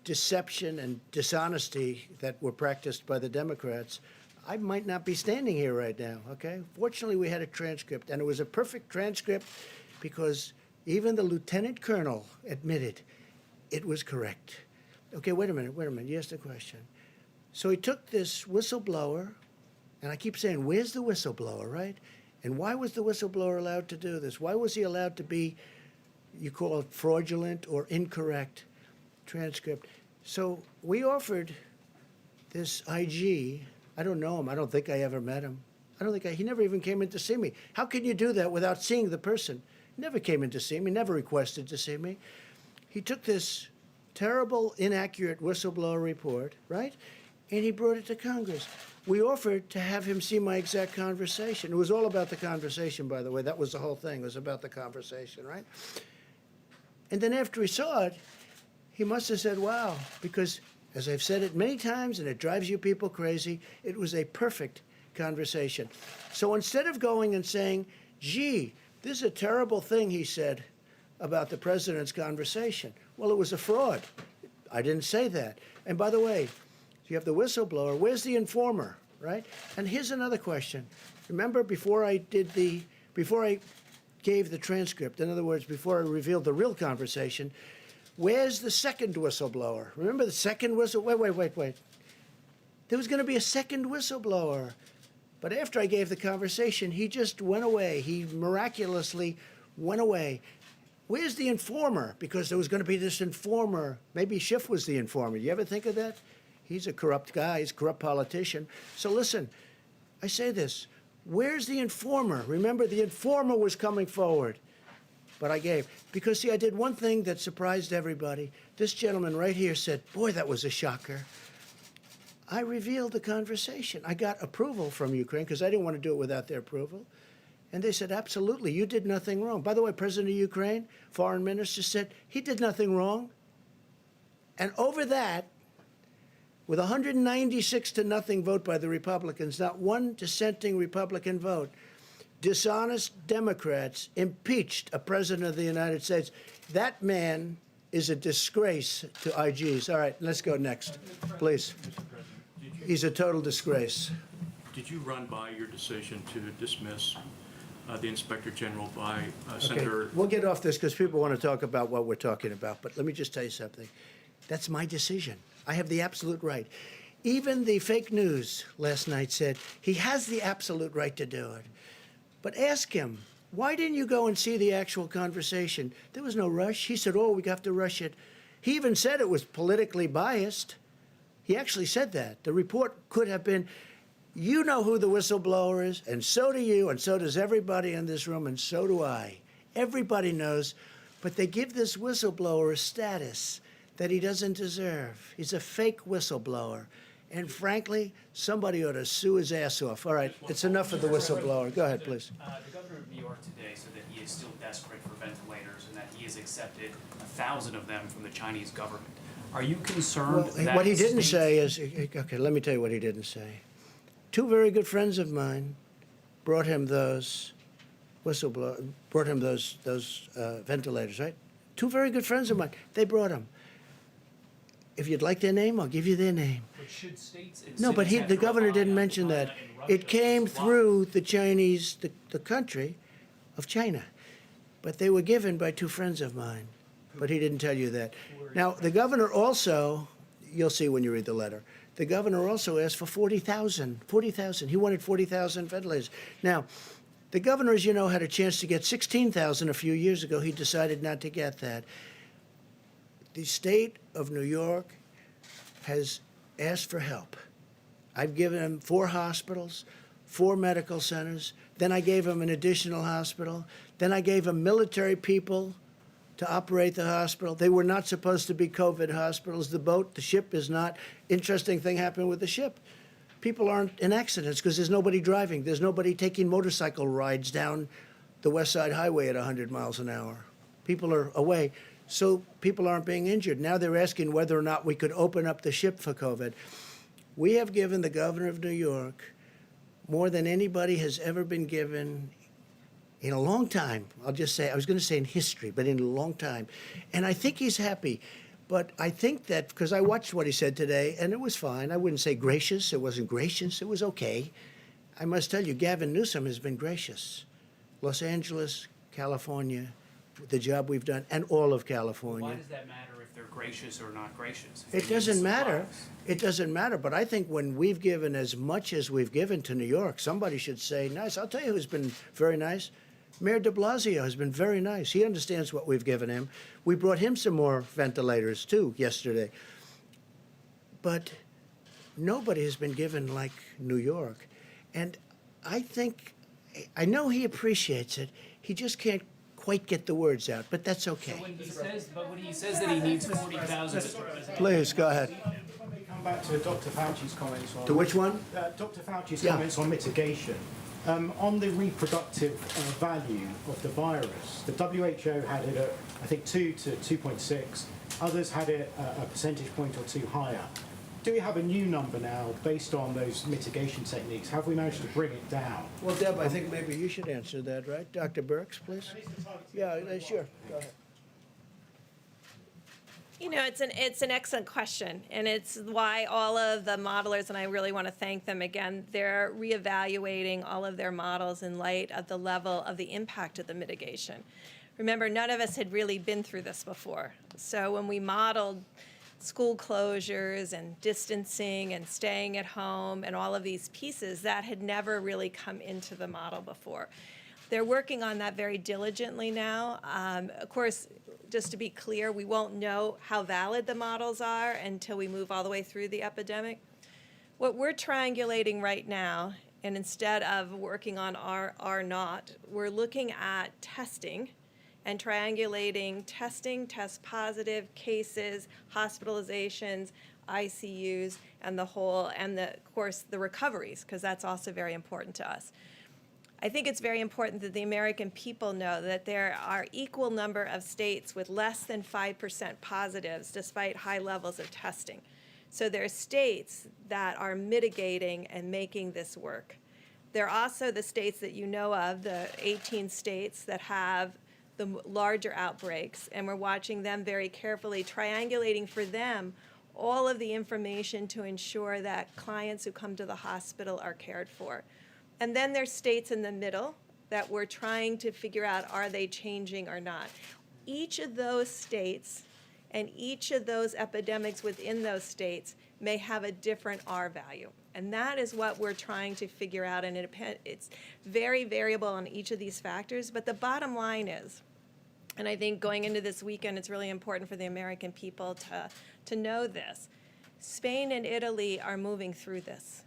deception and dishonesty that were practiced by the Democrats, I might not be standing here right now, okay? Fortunately, we had a transcript, and it was a perfect transcript because even the lieutenant colonel admitted it was correct. Okay, wait a minute. You asked a question. So he took this whistleblower, and I keep saying, where's the whistleblower, right? And why was the whistleblower allowed to do this? Why was he allowed to be, you call it fraudulent or incorrect transcript? So we offered this IG, I don't know him, I don't think I ever met him. He never even came in to see me. How can you do that without seeing the person? He never came in to see me, never requested to see me. He took this terrible, inaccurate whistleblower report, right? And he brought it to Congress. We offered to have him see my exact conversation. It was all about the conversation, by the way. That was the whole thing. It was about the conversation, right? And then after he saw it, he must have said, wow, because as I've said it many times, and it drives you people crazy, it was a perfect conversation. So instead of going and saying, gee, this is a terrible thing he said about the president's conversation. Well, it was a fraud. I didn't say that. And by the way, you have the whistleblower. Where's the informer, right? And here's another question. Remember, before I gave the transcript, in other words, before I revealed the real conversation, where's the second whistleblower? Remember the second wait. There was going to be a second whistleblower. But after I gave the conversation, he just went away. He miraculously went away. Where's the informer? Because there was going to be this informer. Maybe Schiff was the informer. You ever think of that? He's a corrupt guy. He's a corrupt politician. So listen, I say this. Where's the informer? Remember, the informer was coming forward. But I gave. Because, see, I did one thing that surprised everybody. This gentleman right here said, boy, that was a shocker. I revealed the conversation. I got approval from Ukraine because I didn't want to do it without their approval. And they said, absolutely, you did nothing wrong. By the way, President of Ukraine, foreign minister, said he did nothing wrong. And over that, with 196 to nothing vote by the Republicans, not one dissenting Republican vote, dishonest Democrats impeached a president of the United States. That man is a disgrace to IGs. All right, let's go next, please. He's a total disgrace. Did you run by your decision to dismiss the Inspector General by Senator? Okay, we'll get off this because people want to talk about what we're talking about. But let me just tell you something. That's my decision. I have the absolute right. Even the fake news last night said he has the absolute right to do it. But ask him, why didn't you go and see the actual conversation? There was no rush. He said, oh, we have to rush it. He even said it was politically biased. He actually said that. The report could have been, you know who the whistleblower is, and so do you, and so does everybody in this room, and so do I. Everybody knows, but they give this whistleblower a status that he doesn't deserve. He's a fake whistleblower. And frankly, somebody ought to sue his ass off. All right, it's enough of the whistleblower. Go ahead, please. The governor of New York today said that he is still desperate for ventilators and that he has accepted 1,000 of them from the Chinese government. Are you concerned that What he didn't say is, okay, let me tell you what he didn't say. Two very good friends of mine brought him those ventilators, right? Two very good friends of mine. They brought them. If you'd like their name, I'll give you their name. But should states and No, but cities have the to governor rely didn't on mention China that. and Russia It came to supply? through the Chinese, the country of China. But they were given by two friends of mine. But he didn't tell you that. Now, the governor also, you'll see when you read the letter, the governor also asked for 40,000. 40,000. He wanted 40,000 ventilators. Now, the governor, as you know, had a chance to get 16,000 a few years ago. He decided not to get that. The state of New York has asked for help. I've given him 4 hospitals, 4 medical centers. Then I gave him an additional hospital. Then I gave him military people to operate the hospital. They were not supposed to be COVID hospitals. The ship is not. Interesting thing happened with the ship. People aren't in accidents because there's nobody driving. There's nobody taking motorcycle rides down the West Side Highway at 100 miles an hour. People are away. So people aren't being injured. Now they're asking whether or not we could open up the ship for COVID. We have given the governor of New York more than anybody has ever been given in a long time. I'll just say, I was going to say in history, but in a long time. And I think he's happy. But I think that, because I watched what he said today, and it was fine. I wouldn't say gracious. It wasn't gracious. It was okay. I must tell you, Gavin Newsom has been gracious. Los Angeles, California, the job we've done, and all of California. Why does that matter if they're gracious or not gracious? If It they need doesn't matter. supplies? It doesn't matter. But I think when we've given as much as we've given to New York, somebody should say nice. I'll tell you who's been very nice. Mayor de Blasio has been very nice. He understands what we've given him. We brought him some more ventilators, too, yesterday. But nobody has been given like New York. And I think, I know he appreciates it. He just can't quite get the words out, but that's okay. When he says that he needs 40,000, Please, go ahead. If I may come back to Dr. Fauci's comments on... To which one? Dr. Fauci's Yeah. comments on mitigation. On the reproductive value of the virus, the WHO had it at, I think, 2 to 2.6. Others had it a percentage point or 2 higher. Do we have a new number now based on those mitigation techniques? Have we managed to bring it down? Well, Deb, I think maybe you should answer that, right? Dr. Birx, please? Yeah, sure. Go ahead. You know, it's an excellent question, and it's why all of the modelers, and I really want to thank them again, they're reevaluating all of their models in light of the level of the impact of the mitigation. Remember, none of us had really been through this before. So when we modeled school closures and distancing and staying at home and all of these pieces, that had never really come into the model before. They're working on that very diligently now. Of course, just to be clear, we won't know how valid the models are until we move all the way through the epidemic. What we're triangulating right now, and instead of working on R naught, we're looking at testing and triangulating testing, test positive cases, hospitalizations, ICUs, and of course, the recoveries, because that's also very important to us. I think it's very important that the American people know that there are equal number of states with less than 5% positives despite high levels of testing. So there are states that are mitigating and making this work. There are also the states that you know of, the 18 states that have the larger outbreaks, and we're watching them very carefully, triangulating for them all of the information to ensure that clients who come to the hospital are cared for. And then there's states in the middle that we're trying to figure out, are they changing or not? Each of those states and each of those epidemics within those states may have a different R value. And that is what we're trying to figure out, and it's very variable on each of these factors. But the bottom line is, and I think going into this weekend, it's really important for the American people to know this, Spain and Italy are moving through this.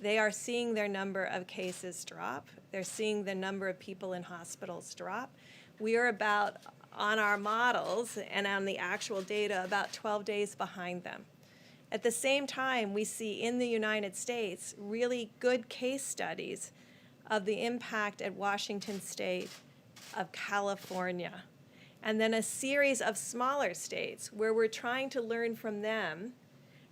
They are seeing their number of cases drop. They're seeing the number of people in hospitals drop. We are about, on our models and on the actual data, about 12 days behind them. At the same time, we see in the United States really good case studies of the impact at Washington State, of California, and then a series of smaller states where we're trying to learn from them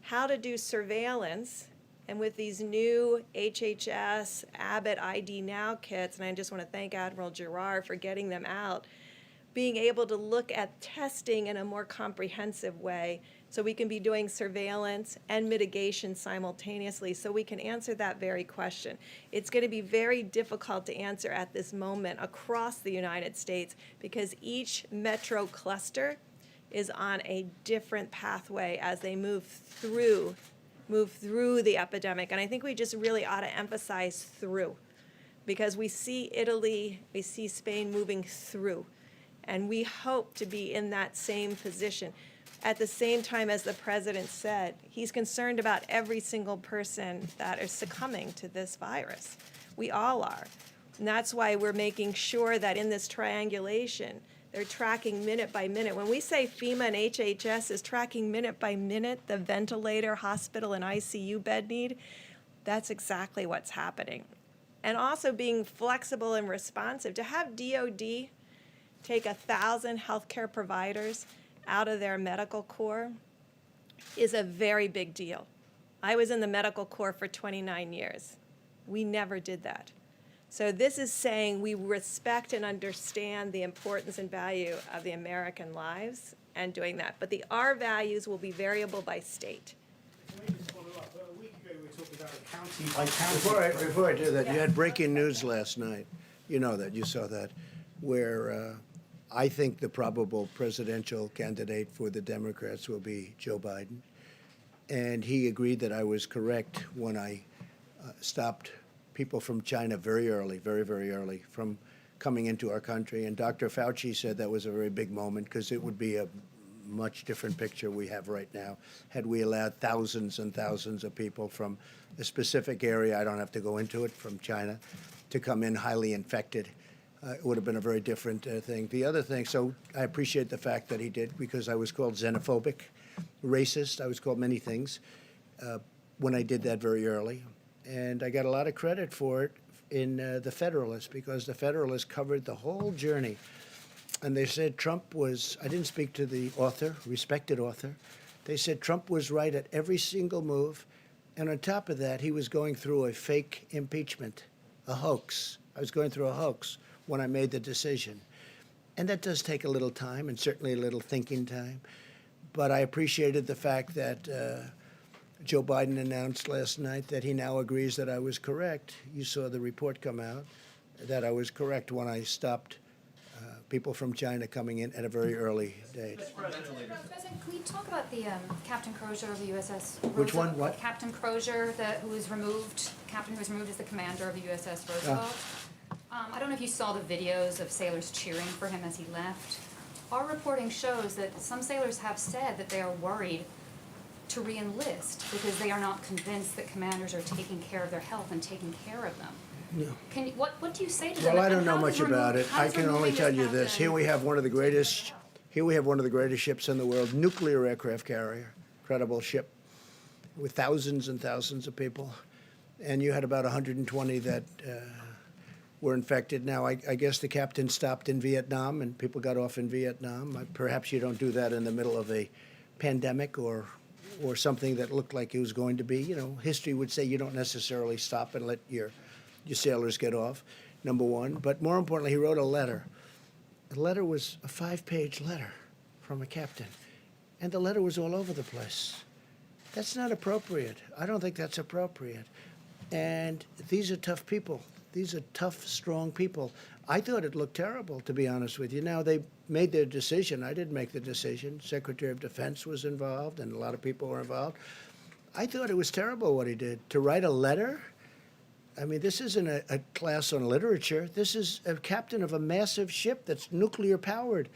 how to do surveillance. And with these new HHS, Abbott ID Now kits, and I just want to thank Admiral Giroir for getting them out, being able to look at testing in a more comprehensive way so we can be doing surveillance and mitigation simultaneously so we can answer that very question. It's going to be very difficult to answer at this moment across the United States because each metro cluster is on a different pathway as they move through the epidemic. And I think we just really ought to emphasize through, because we see Italy, we see Spain moving through, and we hope to be in that same position. At the same time, as the president said, he's concerned about every single person that is succumbing to this virus. We all are. And that's why we're making sure that in this triangulation, they're tracking minute by minute. When we say FEMA and HHS is tracking minute by minute the ventilator, hospital, and ICU bed need, that's exactly what's happening. And also being flexible and responsive. To have DOD take 1,000 healthcare providers out of their medical corps is a very big deal. I was in the medical corps for 29 years. We never did that. So this is saying we respect and understand the importance and value of the American lives and doing that. But the R values will be variable by state. Can I just follow up? A week ago, we were talking about a county by county. Before I do that, you had breaking news last night. You know that, you saw that, where I think the probable presidential candidate for the Democrats will be Joe Biden. And he agreed that I was correct when I stopped people from China very early, very, very early, from coming into our country. And Dr. Fauci said that was a very big moment because it would be a much different picture we have right now had we allowed thousands and thousands of people from a specific area, I don't have to go into it, from China, to come in highly infected. It would have been a very different thing. The other thing, so I appreciate the fact that he did, because I was called xenophobic, racist, I was called many things when I did that very early. And I got a lot of credit for it in the Federalist, because the Federalist covered the whole journey. And they said Trump was, I didn't speak to the author, respected author. They said Trump was right at every single move. And on top of that, he was going through a fake impeachment, a hoax. I was going through a hoax when I made the decision. And that does take a little time, and certainly a little thinking time. But I appreciated the fact that Joe Biden announced last night that he now agrees that I was correct. You saw the report come out that I was correct when I stopped people from China coming in at a very early date. President, can we talk about the Captain Crozier of the USS Roosevelt? Which one? What? Captain Crozier, captain who was removed as the commander of the USS Roosevelt. I don't know if you saw the videos of sailors cheering for him as he left. Our reporting shows that some sailors have said that they are worried to re-enlist because they are not convinced that commanders are taking care of their health and taking care of them. No. What do you say to them? Well, I And don't know how much does about it. how I does can only removing tell this you this. captain- Here we have one of the greatest ships in the world, nuclear aircraft carrier, incredible ship with thousands and thousands of people. And you had about 120 that were infected. Now, I guess the captain stopped in Vietnam and people got off in Vietnam. Perhaps you don't do that in the middle of a pandemic or something that looked like it was going to be. You know, history would say you don't necessarily stop and let your sailors get off, number one. But more importantly, he wrote a letter. The letter was a 5-page letter from a captain. And the letter was all over the place. That's not appropriate. I don't think that's appropriate. And these are tough people. These are tough, strong people. I thought it looked terrible, to be honest with you. Now, they made their decision. I didn't make the decision. Secretary of Defense was involved, and a lot of people were involved. I thought it was terrible what he did. To write a letter? I mean, this isn't a class on literature. This is a captain of a massive ship that's nuclear powered.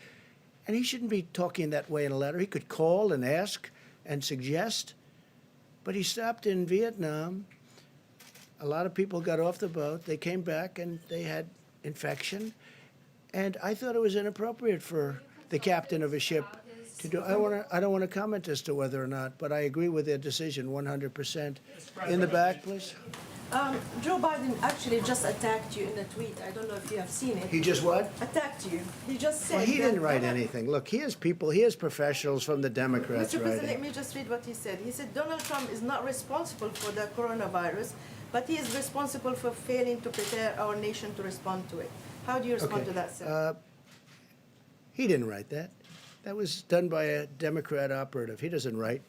And he shouldn't be talking that way in a letter. He could call and ask and suggest. But he stopped in Vietnam. A lot of people got off the boat. They came back and they had infection. And I thought it was inappropriate for the captain of a ship to do. I don't want to comment as to whether or not, but I agree with their decision 100%. In the back, please. Joe Biden actually just attacked you in a tweet. I don't know if you have seen it. He just what? Attacked you. He just said. Well, he didn't that- write anything. Look, he has people, he has professionals from the Democrats Mr. President, let writing. me just read what he said. He said Donald Trump is not responsible for the coronavirus, but he is responsible for failing to prepare our nation to respond to it. How do you respond Okay. to that, sir? He didn't write that. That was done by a Democrat operative. He doesn't write.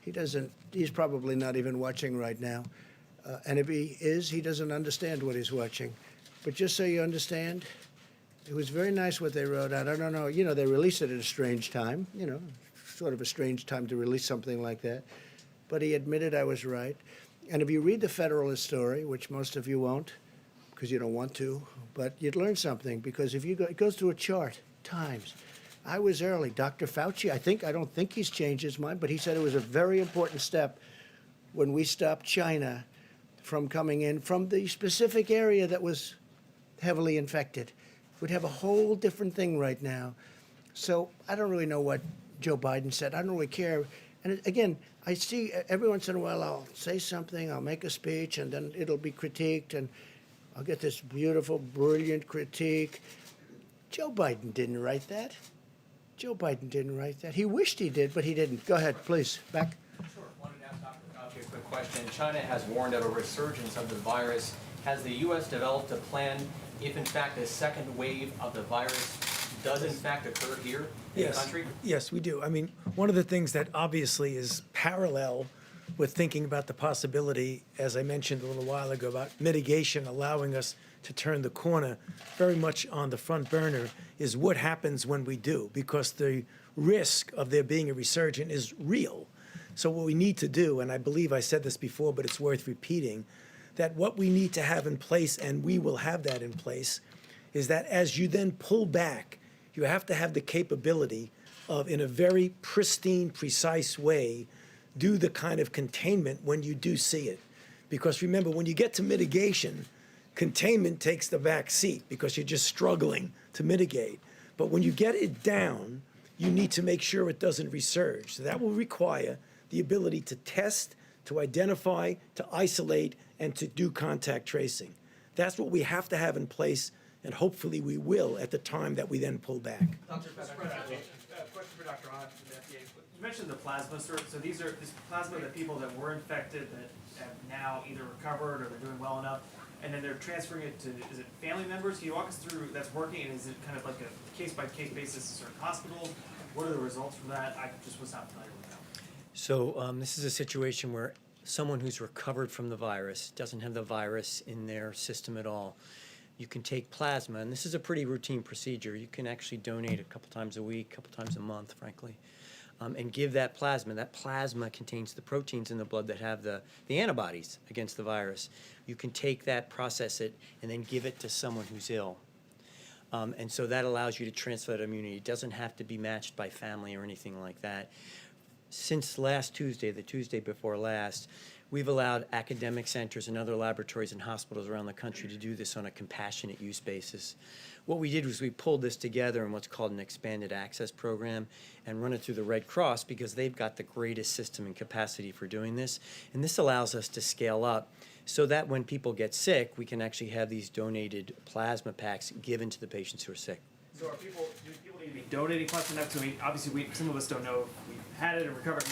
He's probably not even watching right now. And if he is, he doesn't understand what he's watching. But just so you understand, it was very nice what they wrote out. I don't know, you know, they released it at a strange time, you know, sort of a strange time to release something like that. But he admitted I was right. And if you read the Federalist story, which most of you won't, because you don't want to, but you'd learn something, because if you go, it goes through a chart, times. I was early. Dr. Fauci, I don't think he's changed his mind, but he said it was a very important step when we stopped China from coming in from the specific area that was heavily infected. We'd have a whole different thing right now. So I don't really know what Joe Biden said. I don't really care. And again, I see every once in a while I'll say something, I'll make a speech, and then it'll be critiqued, and I'll get this beautiful, brilliant critique. Joe Biden didn't write that. Joe Biden didn't write that. He wished he did, but he didn't. Go ahead, please. Back. Sure. Wanted to ask Dr. Fauci a quick question. China has warned of a resurgence of the virus. Has the U.S. developed a plan if, in fact, a second wave of the virus does, in fact, occur here in the country? Yes, we do. I mean, one of the things that obviously is parallel with thinking about the possibility, as I mentioned a little while ago, about mitigation allowing us to turn the corner very much on the front burner, is what happens when we do, because the risk of there being a resurgence is real. So what we need to do, and I believe I said this before, but it's worth repeating, that what we need to have in place, and we will have that in place, is that as you then pull back, you have to have the capability of, in a very pristine, precise way, do the kind of containment when you do see it. Because remember, when you get to mitigation, containment takes the back seat because you're just struggling to mitigate. But when you get it down, you need to make sure it doesn't resurge. So that will require the ability to test, to identify, to isolate, and to do contact tracing. That's what we have to have in place, and hopefully we will at the time that we then pull back. Dr. Question for Dr. Ott from the FDA. You mentioned the plasma, sir. So these are this plasma that people that were infected that have now either recovered or they're doing well enough, and then they're transferring it to, is it family members? Can you walk us through that's working, and is it kind of like a case-by-case basis in certain hospitals? What are the results from that? I just was not familiar with that. So this is a situation where someone who's recovered from the virus, doesn't have the virus in their system at all, you can take plasma, and this is a pretty routine procedure. You can actually donate a couple times a week, a couple times a month, frankly. and give that plasma. That plasma contains the proteins in the blood that have the antibodies against the virus. You can take that, process it, and then give it to someone who's ill. And so that allows you to transfer that immunity. It doesn't have to be matched by family or anything like that. Since last Tuesday, the Tuesday before last, we've allowed academic centers and other laboratories and hospitals around the country to do this on a compassionate use basis. What we did was we pulled this together in what's called an expanded access program and run it through the Red Cross because they've got the greatest system and capacity for doing this. And this allows us to scale up so that when people get sick, we can actually have these donated plasma packs given to the patients who are sick. So do people need to be donating plasma now? So obviously some of us don't know if we've had it or recovered.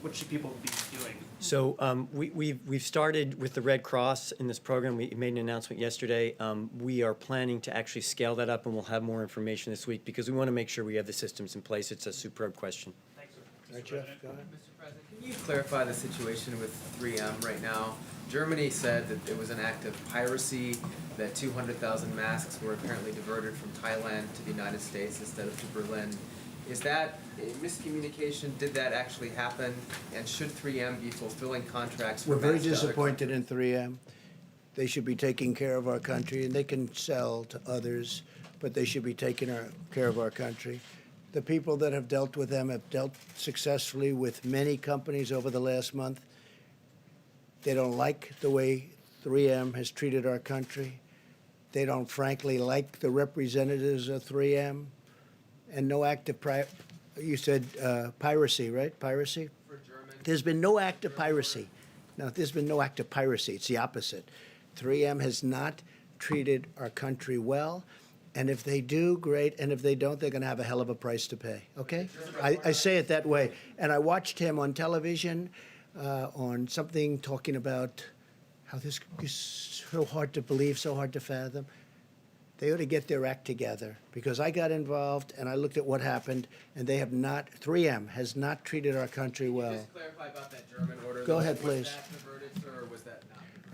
What should people be doing? So we've started with the Red Cross in this program. We made an announcement yesterday. We are planning to actually scale that up, and we'll have more information this week because we want to make sure we have the systems in place. It's a superb question. Thanks, sir. All right, Jeff, go ahead. Mr. President, can you clarify the situation with 3M right now? Germany said that it was an act of piracy, that 200,000 masks were apparently diverted from Thailand to the United States instead of to Berlin. Is that a miscommunication? Did that actually happen? And should 3M be fulfilling contracts for We're very masks to other disappointed in 3M. They should be taking care of our country, and they can sell to others, but they should be taking care of our country. The people that have dealt with them have dealt successfully with many companies over the last month. They don't like the way 3M has treated our country. They don't, frankly, like the representatives of 3M. And no act of you said piracy, right? Piracy? For German. There's been no act of piracy. No, there's been no act of piracy. It's the opposite. 3M has not treated our country well. And if they do, great. And if they don't, they're going to have a hell of a price to pay. Okay? I say it that way. And I watched him on television on something talking about how this is so hard to believe, so hard to fathom. They ought to get their act together because I got involved and I looked at what happened, and they have not, 3M has not treated our country well. Can you just clarify about that German order? Go ahead, please. Was that diverted, sir, or was that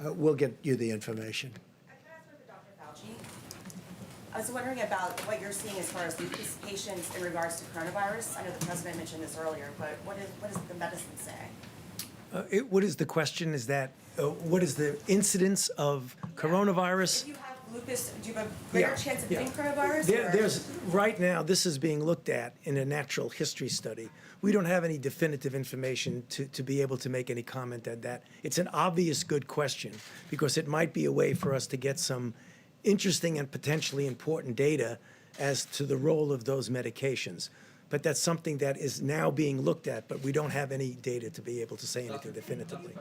not? We'll get you the information. I was wondering about what you're seeing as far as lupus patients in regards to coronavirus. I know the president mentioned this earlier, but what does the medicine say? What is the question? Is that what is the incidence of coronavirus? If you have lupus, do you have a greater chance of getting coronavirus? There's right now. This is being looked at in a natural history study. We don't have any definitive information to be able to make any comment at that. It's an obvious good question because it might be a way for us to get some interesting and potentially important data as to the role of those medications. But that's something that is now being looked at, but we don't have any data to be able to say anything definitively.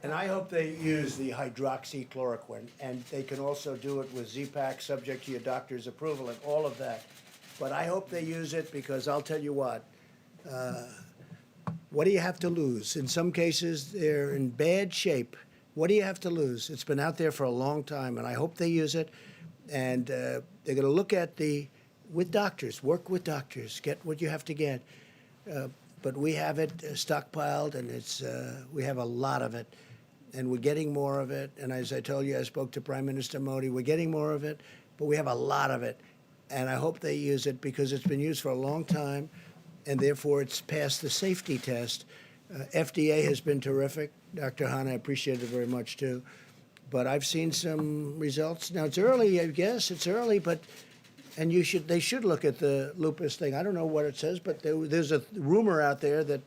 And I hope they use the hydroxychloroquine, and they can also do it with Z-Pak, subject to your doctor's approval and all of that. But I hope they use it because I'll tell you what do you have to lose? In some cases, they're in bad shape. What do you have to lose? It's been out there for a long time, and I hope they use it. And they're going to look at with doctors, work with doctors, get what you have to get. But we have it stockpiled, and we have a lot of it, and we're getting more of it. And as I told you, I spoke to Prime Minister Modi. We're getting more of it, but we have a lot of it. And I hope they use it because it's been used for a long time, and therefore it's passed the safety test. FDA has been terrific. Dr. Hahn, I appreciate it very much, too. But I've seen some results. Now, it's early, I guess. It's early, but and they should look at the lupus thing. I don't know what it says, but there's a rumor out there that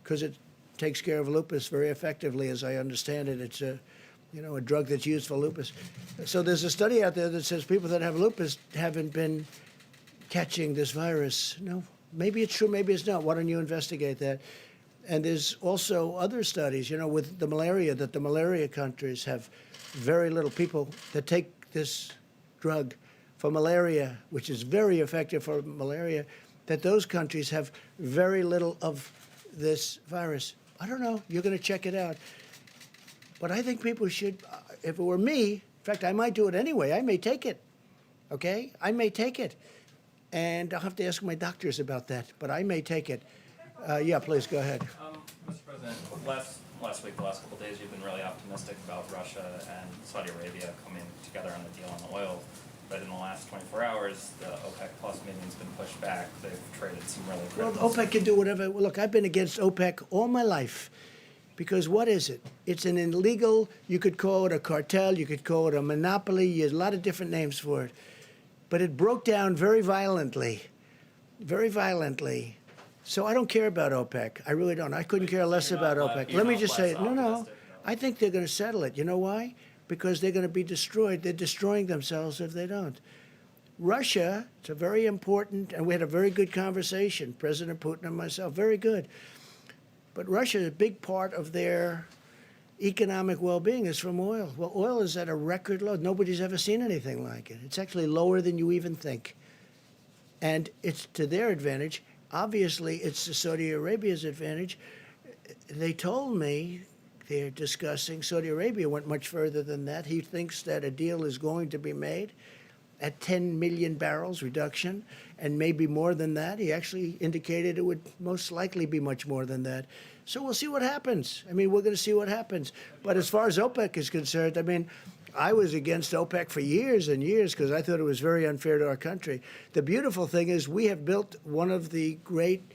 because it takes care of lupus very effectively, as I understand it, it's a drug that's used for lupus. So there's a study out there that says people that have lupus haven't been catching this virus. No, maybe it's true, maybe it's not. Why don't you investigate that? And there's also other studies, with the malaria, that the malaria countries have very little people that take this drug for malaria, which is very effective for malaria, that those countries have very little of this virus. I don't know. You're going to check it out. But I think people should, if it were me, in fact, I might do it anyway. I may take it, okay? I may take it. And I'll have to ask my doctors about that, but I may take it. Yeah, please, go ahead. Mr. President, last week, the last couple of days, you've been really optimistic about Russia and Saudi Arabia coming together on a deal on oil. but in the last 24 hours, the OPEC Plus meeting's been pushed back. They've traded some really Well, critical. OPEC can do whatever. Look, I've been against OPEC all my life. Because what is it? It's an illegal, you could call it a cartel, you could call it a monopoly, there's a lot of different names for it. But it broke down very violently. Very violently. So I don't care about OPEC. I really don't. I couldn't care less about OPEC. Let me just say, no. I think they're going to settle it. You know why? Because they're going to be destroyed. They're destroying themselves if they don't. Russia, it's a very important, and we had a very good conversation, President Putin and myself, very good. But Russia, a big part of their economic well-being is from oil. Well, oil is at a record low. Nobody's ever seen anything like it. It's actually lower than you even think. And it's to their advantage. Obviously, it's to Saudi Arabia's advantage. They told me they're discussing, Saudi Arabia went much further than that. He thinks that a deal is going to be made at 10 million barrels reduction, and maybe more than that. He actually indicated it would most likely be much more than that. So we'll see what happens. I mean, we're going to see what happens. But as far as OPEC is concerned, I mean, I was against OPEC for years and years because I thought it was very unfair to our country. The beautiful thing is we have built one of the great,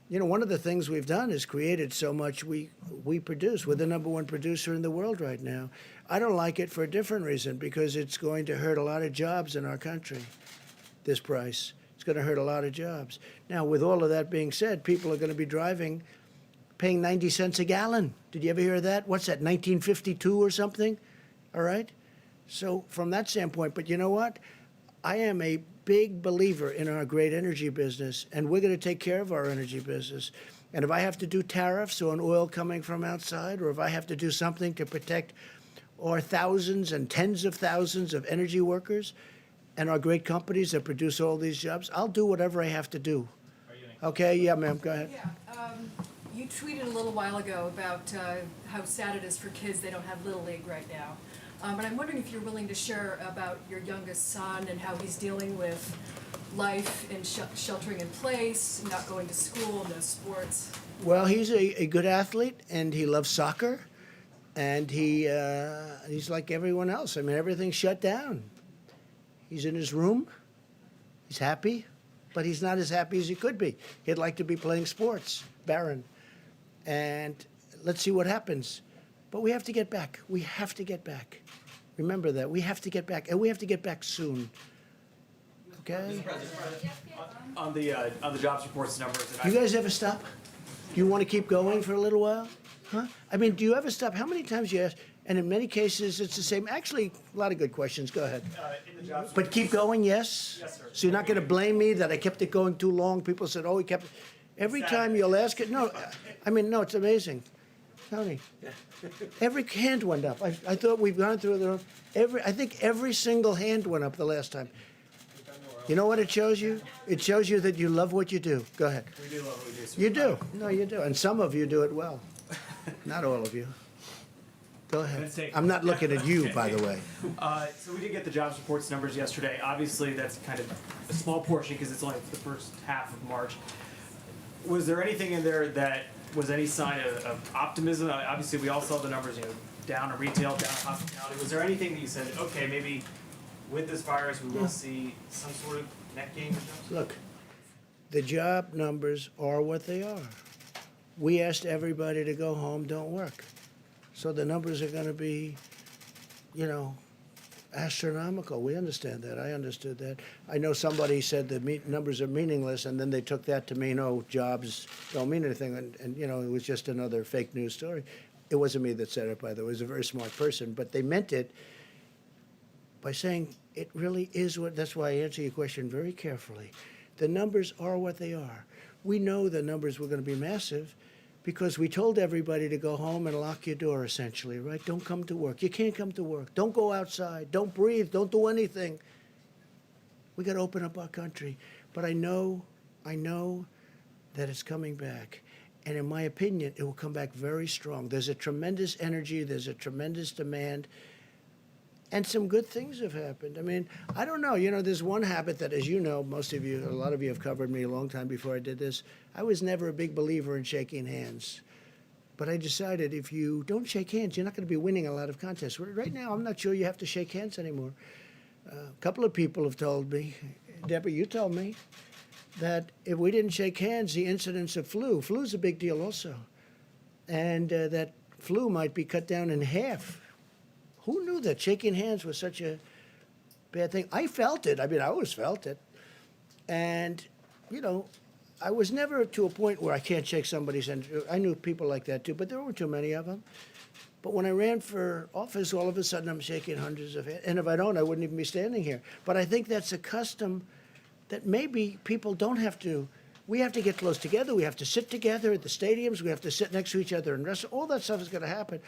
one of the things we've done is created so much we produce. We're the #1 producer in the world right now. I don't like it for a different reason, because it's going to hurt a lot of jobs in our country, this price. It's going to hurt a lot of jobs. Now, with all of that being said, people are going to be paying 90 cents a gallon. Did you ever hear of that? What's that, 1952 or something? All right? So from that standpoint, but you know what? I am a big believer in our great energy business, and we're going to take care of our energy business. And if I have to do tariffs on oil coming from outside, or if I have to do something to protect our thousands and tens of thousands of energy workers and our great companies that produce all these jobs, I'll do whatever I have to do. Okay, yeah, ma'am, go ahead. Yeah, you tweeted a little while ago about how sad it is for kids they don't have Little League right now. But I'm wondering if you're willing to share about your youngest son and how he's dealing with life and sheltering in place, not going to school, no sports. Well, he's a good athlete, and he loves soccer, and he's like everyone else. I mean, everything's shut down. He's in his room. He's happy, but he's not as happy as he could be. He'd like to be playing sports, Barron. And let's see what happens. But we have to get back. We have to get back. Remember that. We have to get back, and we have to get back soon. Okay? On the jobs reports numbers. You guys ever stop? Do you want to keep going for a little while? Huh? I mean, do you ever stop? How many times you ask? And in many cases, it's the same. Actually, a lot of good questions. Go ahead. In the jobs But keep going, yes? Yes, sir. So you're not going to blame me that I kept it going too long? People said, oh, he kept it. Every time you'll ask it, no. I mean, no, it's amazing. Tony, every hand went up. I thought we've gone through the I think every single hand went up the last time. You know what it shows you? It shows you that you love what you do. Go ahead. We do love what we do, sir. You do. No, you do. And some of you do it well. Not all of you. Go ahead. I'm not looking at you, by the way. So we did get the jobs reports numbers yesterday. Obviously, that's kind of a small portion because it's only the first half of March. Was there anything in there that was any sign of optimism? Obviously, we all saw the numbers, down in retail, down in hospitality. Was there anything that you said, okay, maybe with this virus we will see some sort of net gain? Look, the job numbers are what they are. We asked everybody to go home, don't work. So the numbers are going to be, astronomical. We understand that. I understood that. I know somebody said the numbers are meaningless, and then they took that to mean, oh, jobs don't mean anything, and it was just another fake news story. It wasn't me that said it, by the way. It was a very smart person, but they meant it by saying it really is what. That's why I answer your question very carefully. The numbers are what they are. We know the numbers were going to be massive because we told everybody to go home and lock your door, essentially, right? Don't come to work. You can't come to work. Don't go outside. Don't breathe. Don't do anything. We got to open up our country. But I know that it's coming back. And in my opinion, it will come back very strong. There's a tremendous energy. There's a tremendous demand. And some good things have happened. I mean, I don't know. There's one habit that, as you know, most of you, a lot of you have covered me a long time before I did this. I was never a big believer in shaking hands. But I decided if you don't shake hands, you're not going to be winning a lot of contests. Right now, I'm not sure you have to shake hands anymore. A couple of people have told me, Deborah, you told me, that if we didn't shake hands, the incidence of flu's a big deal also, and that flu might be cut down in half. Who knew that shaking hands was such a bad thing? I felt it. I mean, I always felt it. And, you know, I was never to a point where I can't shake somebody's hand. I knew people like that too, but there weren't too many of them. But when I ran for office, all of a sudden I'm shaking hundreds of hands. And if I don't, I wouldn't even be standing here. But I think that's a custom that maybe people don't have to. We have to get close together. We have to sit together at the stadiums. We have to sit next to each other and wrestle. All that stuff is going to happen.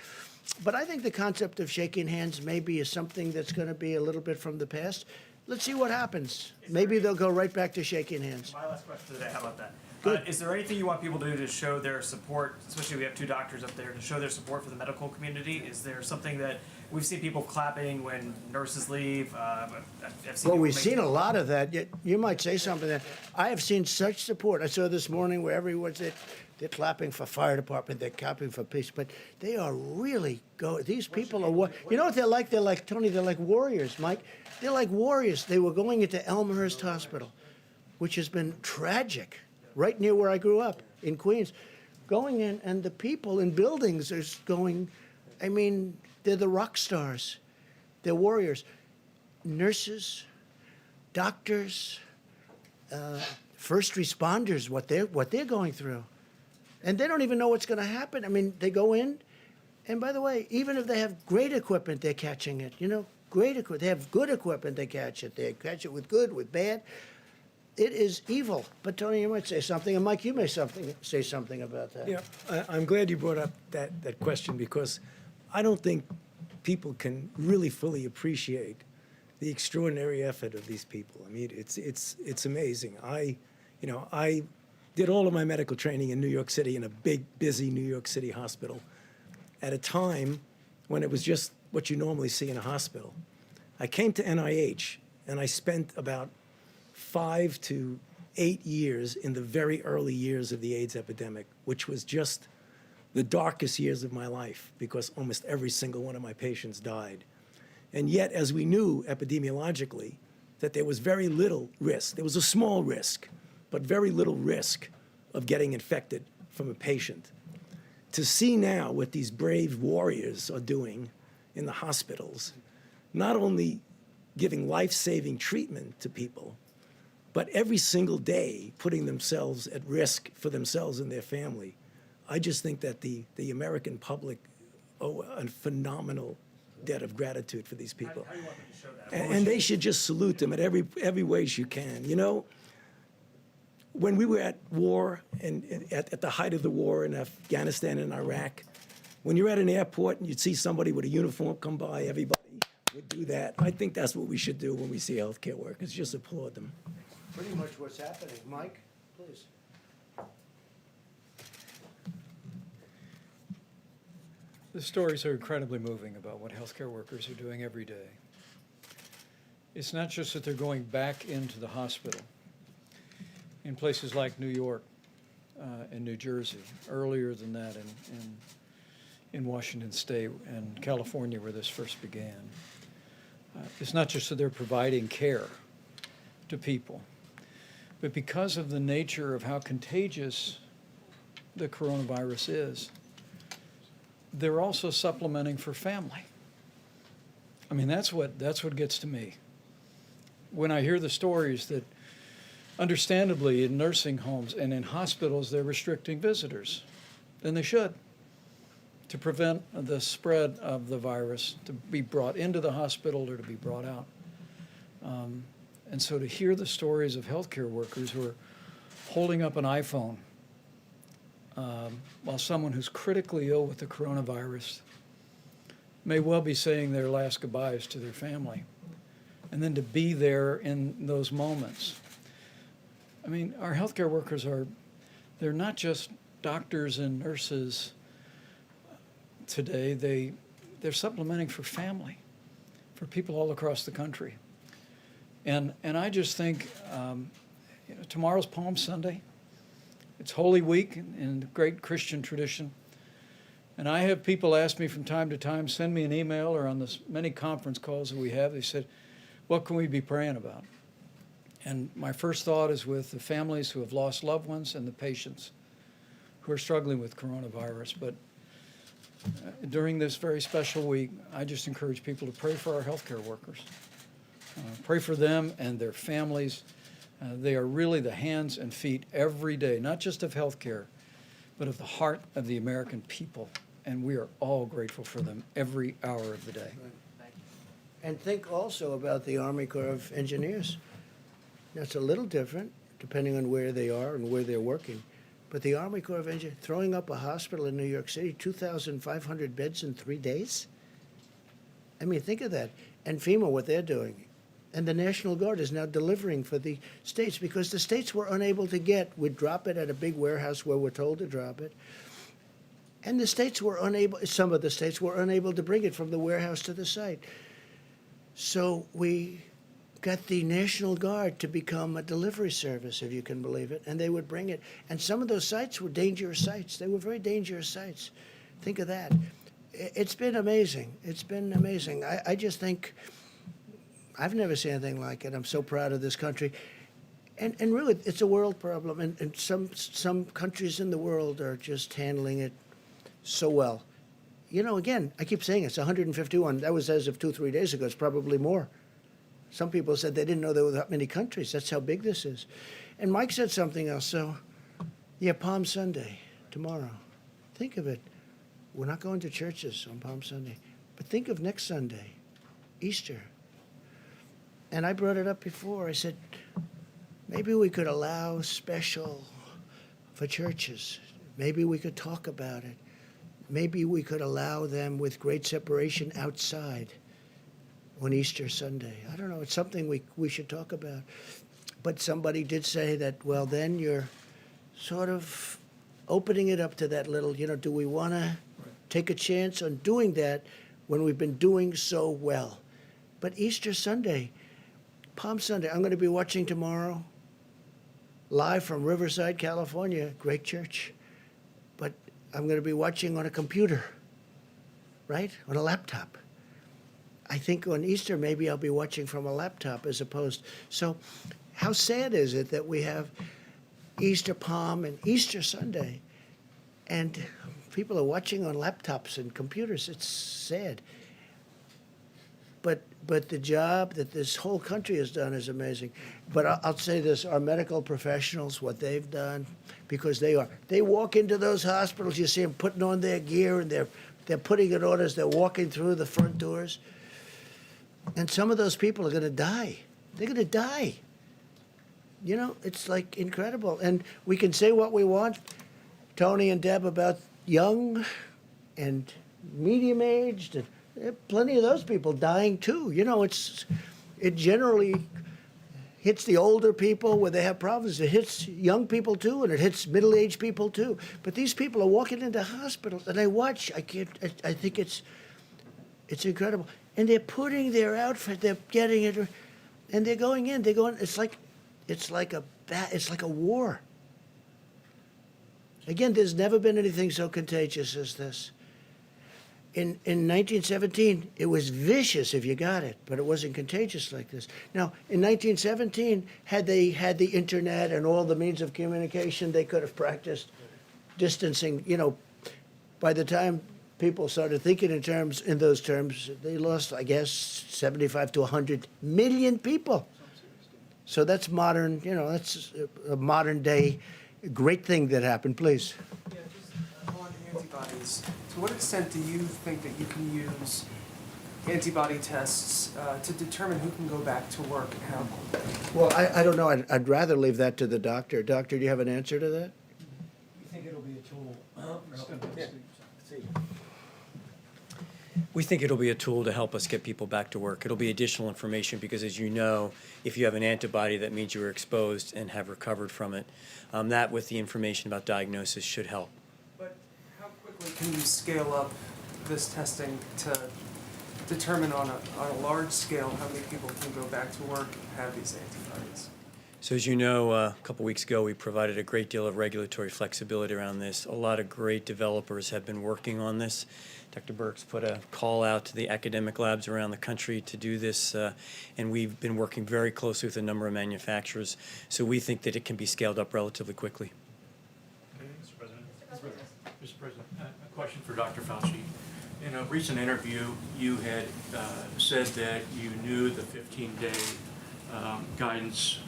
But I think the concept of shaking hands maybe is something that's going to be a little bit from the past. Let's see what happens. Maybe they'll go right back to shaking hands. My last question today, how about that? Good. Is there anything you want people to do to show their support, especially we have two doctors up there, to show their support for the medical community? Is there something that, we've seen people clapping when nurses leave, I've seen Well, people we've make- seen a lot of that. You might say something that I have seen such support. I saw this morning where everyone's they're clapping for fire department, they're clapping for police, but they are really these people are you know what they're like? They're like Tony. They're like warriors, Mike. They're like warriors. They were going into Elmhurst Hospital, which has been tragic, right near where I grew up in Queens. Going in, and the people in buildings are going. I mean, they're the rock stars. They're warriors. Nurses, doctors, first responders, what they're going through. And they don't even know what's going to happen. I mean, they go in, and by the way, even if they have great equipment, they're catching it. You know, great equipment. They have good equipment, they catch it. They catch it with good, with bad. It is evil. But Tony, you might say something, and Mike, you may say something about that. Yeah, I'm glad you brought up that question, because I don't think people can really fully appreciate the extraordinary effort of these people. I mean, it's amazing. I did all of my medical training in New York City in a big, busy New York City hospital at a time when it was just what you normally see in a hospital. I came to NIH, and I spent about 5 to 8 years in the very early years of the AIDS epidemic, which was just the darkest years of my life, because almost every single one of my patients died. And yet, as we knew epidemiologically, that there was very little risk. There was a small risk, but very little risk of getting infected from a patient. To see now what these brave warriors are doing in the hospitals, not only giving life-saving treatment to people, but every single day putting themselves at risk for themselves and their family, I just think that the American public owe a phenomenal debt of gratitude for these people. How do you want them to show that? And they should just salute them in every way you can. You know, when we were at war and at the height of the war in Afghanistan and Iraq, when you're at an airport and you'd see somebody with a uniform come by, everybody would do that. I think that's what we should do when we see healthcare workers, just applaud them. Pretty much what's happening. Mike, please. The stories are incredibly moving about what healthcare workers are doing every day. It's not just that they're going back into the hospital. In places like New York and New Jersey, earlier than that in Washington State and California where this first began. It's not just that they're providing care to people, but because of the nature of how contagious the coronavirus is, they're also supplementing for family. I mean, that's what gets to me. When I hear the stories that, understandably, in nursing homes and in hospitals, they're restricting visitors, and they should, to prevent the spread of the virus to be brought into the hospital or to be brought out. And so to hear the stories of healthcare workers who are holding up an iPhone while someone who's critically ill with the coronavirus may well be saying their last goodbyes to their family, and then to be there in those moments. I mean, our healthcare workers they're not just doctors and nurses today, they're supplementing for family, for people all across the country. And I just think, tomorrow's Palm Sunday. It's Holy Week in the great Christian tradition. And I have people ask me from time to time, send me an email or on the many conference calls that we have, they said, what can we be praying about? And my first thought is with the families who have lost loved ones and the patients who are struggling with coronavirus. But during this very special week, I just encourage people to pray for our healthcare workers. Pray for them and their families. They are really the hands and feet every day, not just of healthcare, but of the heart of the American people. And we are all grateful for them every hour of the day. And think also about the Army Corps of Engineers. That's a little different, depending on where they are and where they're working. But the Army Corps of Engineers, throwing up a hospital in New York City, 2,500 beds in 3 days? I mean, think of that. And FEMA, what they're doing. And the National Guard is now delivering for the states because the states were unable to get, we'd drop it at a big warehouse where we're told to drop it. And the states were unable, some of the states were unable to bring it from the warehouse to the site. So we got the National Guard to become a delivery service, if you can believe it, and they would bring it. And some of those sites were dangerous sites. They were very dangerous sites. Think of that. It's been amazing. It's been amazing. I just think, I've never seen anything like it. I'm so proud of this country. And really, it's a world problem, and some countries in the world are just handling it so well. You know, again, I keep saying it's 151. That was as of 2-3 days ago. It's probably more. Some people said they didn't know there were that many countries. That's how big this is. And Mike said something else. So, yeah, Palm Sunday, tomorrow. Think of it. We're not going to churches on Palm Sunday. But think of next Sunday, Easter. And I brought it up before. I said, maybe we could allow special for churches. Maybe we could talk about it. Maybe we could allow them with great separation outside on Easter Sunday. I don't know. It's something we should talk about. But somebody did say that, well, then you're sort of opening it up to that little, do we want to take a chance on doing that when we've been doing so well? But Easter Sunday, Palm Sunday, I'm going to be watching tomorrow live from Riverside, California, great church. But I'm going to be watching on a computer, right? On a laptop. I think on Easter, maybe I'll be watching from a laptop as opposed. So how sad is it that we have Easter Palm and Easter Sunday, and people are watching on laptops and computers? It's sad. But the job that this whole country has done is amazing. But I'll say this, our medical professionals, what they've done, because they walk into those hospitals, you see them putting on their gear, and they're putting it on as they're walking through the front doors. And some of those people are going to die. They're going to die. It's like incredible. And we can say what we want, Tony and Deb, about young and medium-aged, and there are plenty of those people dying too. It generally hits the older people where they have problems. It hits young people too, and it hits middle-aged people too. But these people are walking into hospitals, and I watch. I think it's incredible. And they're putting their outfit. They're getting it, and they're going in. It's like a war. Again, there's never been anything so contagious as this. In 1917, it was vicious if you got it, but it wasn't contagious like this. Now, in 1917, had they had the internet and all the means of communication, they could have practiced distancing. By the time people started thinking in those terms, they lost, I guess, 75 to 100 million people. So that's modern, that's a modern day great thing that happened. Please. Yeah, just on antibodies. To what extent do you think that you can use antibody tests to determine who can go back to work and how? Well, I don't know. I'd rather leave that to the doctor. Doctor, do you have an answer to that? You think it'll be a tool? We think it'll be a tool to help us get people back to work. It'll be additional information because, as you know, if you have an antibody, that means you were exposed and have recovered from it. That, with the information about diagnosis, should help. But how quickly can you scale up this testing to determine on a large scale how many people can go back to work and have these antibodies? So as you know, a couple weeks ago, we provided a great deal of regulatory flexibility around this. A lot of great developers have been working on this. Dr. Burks put a call out to the academic labs around the country to do this, and we've been working very closely with a number of manufacturers. So we think that it can be scaled up relatively quickly. Okay, Mr. President. Mr. President, a question for Dr. Fauci. In a recent interview, you had said that you knew the 15-day guidance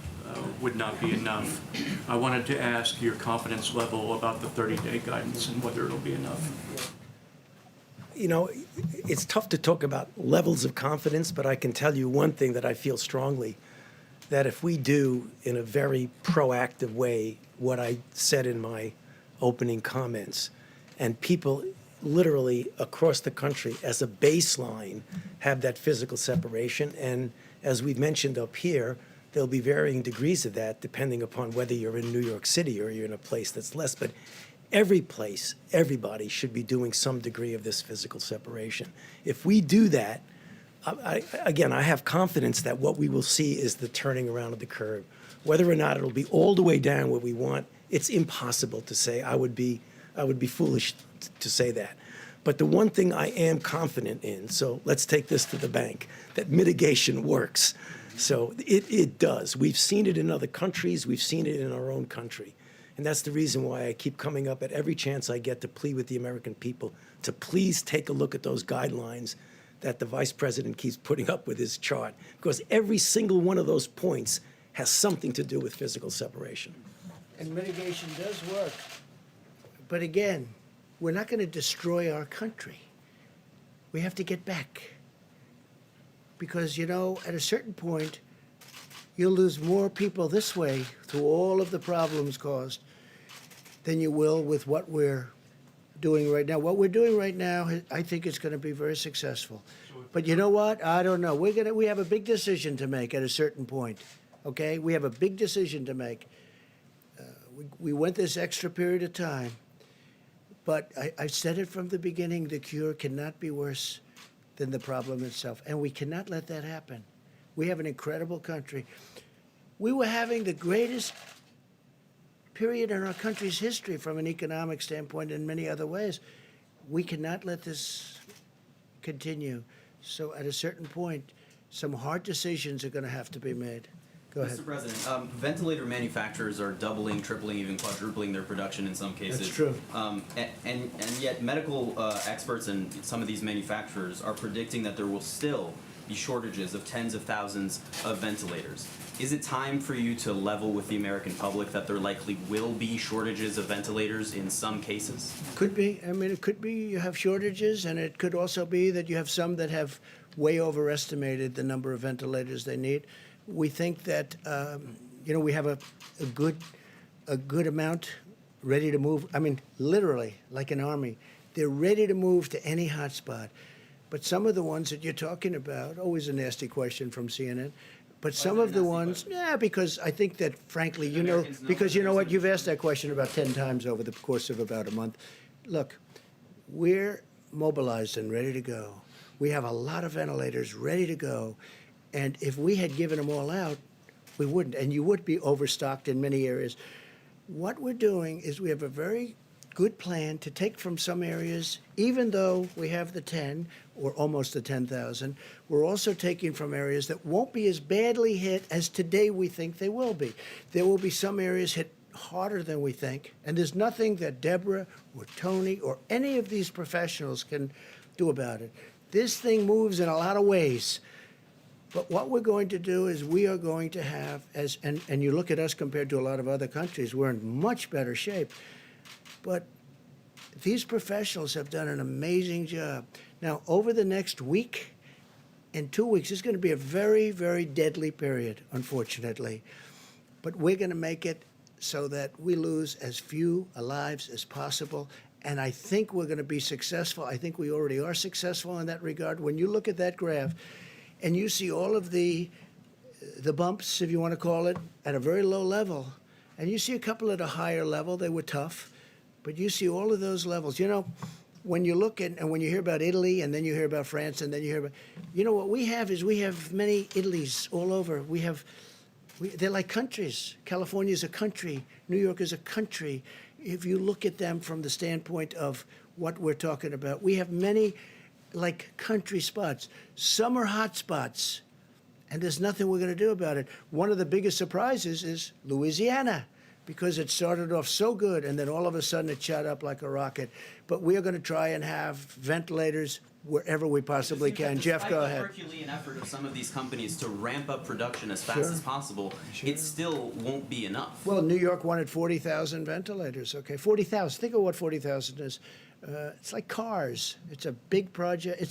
would not be enough. I wanted to ask your confidence level about the 30-day guidance and whether it'll be enough. You know, it's tough to talk about levels of confidence, but I can tell you one thing that I feel strongly, that if we do in a very proactive way what I said in my opening comments, and people literally across the country as a baseline have that physical separation, and as we've mentioned up here, there'll be varying degrees of that depending upon whether you're in New York City or you're in a place that's less, but every place, everybody should be doing some degree of this physical separation. If we do that, again, I have confidence that what we will see is the turning around of the curve. Whether or not it'll be all the way down where we want, it's impossible to say. I would be foolish to say that. But the one thing I am confident in, so let's take this to the bank, that mitigation works. So it does. We've seen it in other countries. We've seen it in our own country. And that's the reason why I keep coming up at every chance I get to plead with the American people to please take a look at those guidelines that the Vice President keeps putting up with his chart, because every single one of those points has something to do with physical separation. And mitigation does work. But again, we're not going to destroy our country. We have to get back. Because, you know, at a certain point, you'll lose more people this way through all of the problems caused than you will with what we're doing right now. What we're doing right now, I think it's going to be very successful. But you know what? I don't know. We have a big decision to make at a certain point, okay? We have a big decision to make. We went this extra period of time, but I said it from the beginning, the cure cannot be worse than the problem itself, and we cannot let that happen. We have an incredible country. We were having the greatest period in our country's history from an economic standpoint and many other ways. We cannot let this continue. So at a certain point, some hard decisions are going to have to be made. Go ahead. Mr. President, ventilator manufacturers are doubling, tripling, even quadrupling their production in some cases. That's true. And yet medical experts and some of these manufacturers are predicting that there will still be shortages of tens of thousands of ventilators. Is it time for you to level with the American public that there likely will be shortages of ventilators in some cases? Could be. I mean, it could be you have shortages, and it could also be that you have some that have way overestimated the number of ventilators they need. We think that, you know, we have a good amount ready to move. I mean, literally, like an army. They're ready to move to any hotspot. But some of the ones that you're talking about, always a nasty question from CNN, but some of the ones, yeah, because I think that, frankly, you know, because you know what, you've asked that question about 10 times over the course of about a month. Look, we're mobilized and ready to go. We have a lot of ventilators ready to go. And if we had given them all out, we wouldn't. And you would be overstocked in many areas. What we're doing is we have a very good plan to take from some areas, even though we have the 10 or almost the 10,000, we're also taking from areas that won't be as badly hit as today we think they will be. There will be some areas hit harder than we think, and there's nothing that Deborah or Tony or any of these professionals can do about it. This thing moves in a lot of ways. But what we're going to do is we are going to have, and you look at us compared to a lot of other countries, we're in much better shape. But these professionals have done an amazing job. Now, over the next week and 2 weeks, it's going to be a very, very deadly period, unfortunately. But we're going to make it so that we lose as few lives as possible. And I think we're going to be successful. I think we already are successful in that regard. When you look at that graph and you see all of the bumps, if you want to call it, at a very low level, and you see a couple at a higher level, they were tough. But you see all of those levels. You know, when you look at, and when you hear about Italy, and then you hear about France, and then you hear about, you know, what we have is we have many Italys all over. We have They're like countries. California is a country. New York is a country. If you look at them from the standpoint of what we're talking about, we have many like country spots. Some are hot spots, and there's nothing we're going to do about it. One of the biggest surprises is Louisiana, because it started off so good, and then all of a sudden it shot up like a rocket. But we are going to try and have ventilators wherever we possibly can. Jeff, go ahead. Despite the Herculean effort of some of these companies to ramp up production as fast Sure. as possible, it still won't be enough. Well, New York wanted 40,000 ventilators. Okay, 40,000. Think of what 40,000 is. It's like cars. It's a big project.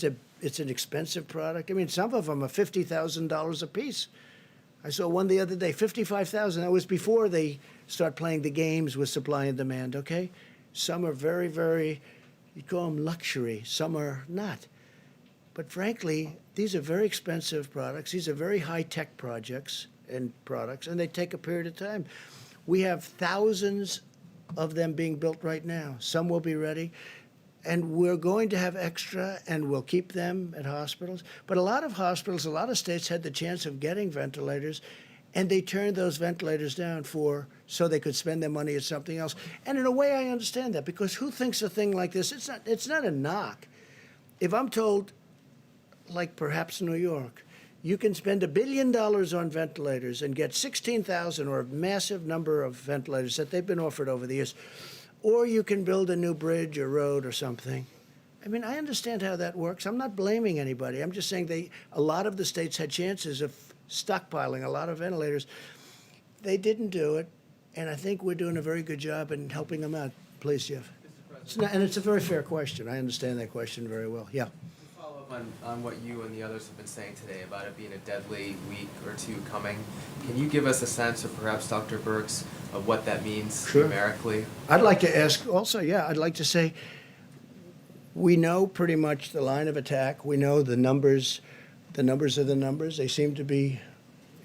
It's an expensive product. I mean, some of them are $50,000 a piece. I saw one the other day, 55,000. That was before they start playing the games with supply and demand. Okay, some are very, very. You call them luxury. Some are not. But frankly, these are very expensive products. These are very high-tech projects and products, and they take a period of time. We have thousands of them being built right now. Some will be ready. And we're going to have extra, and we'll keep them at hospitals. But a lot of hospitals, a lot of states had the chance of getting ventilators, and they turned those ventilators down so they could spend their money at something else. And in a way, I understand that, because who thinks a thing like this? It's not a knock. If I'm told, like perhaps New York, you can spend $1 billion on ventilators and get 16,000 or a massive number of ventilators that they've been offered over the years, or you can build a new bridge or road or something. I mean, I understand how that works. I'm not blaming anybody. I'm just saying a lot of the states had chances of stockpiling a lot of ventilators. They didn't do it, and I think we're doing a very good job in helping them out. Please, Jeff. And it's a very fair question. I understand that question very well. Yeah. To follow up on what you and the others have been saying today about it being a deadly week or two coming, can you give us a sense, or perhaps Dr. Birx, of what that means numerically? I'd like to ask also, I'd like to say, we know pretty much the line of attack. We know the numbers. The numbers are the numbers. They seem to be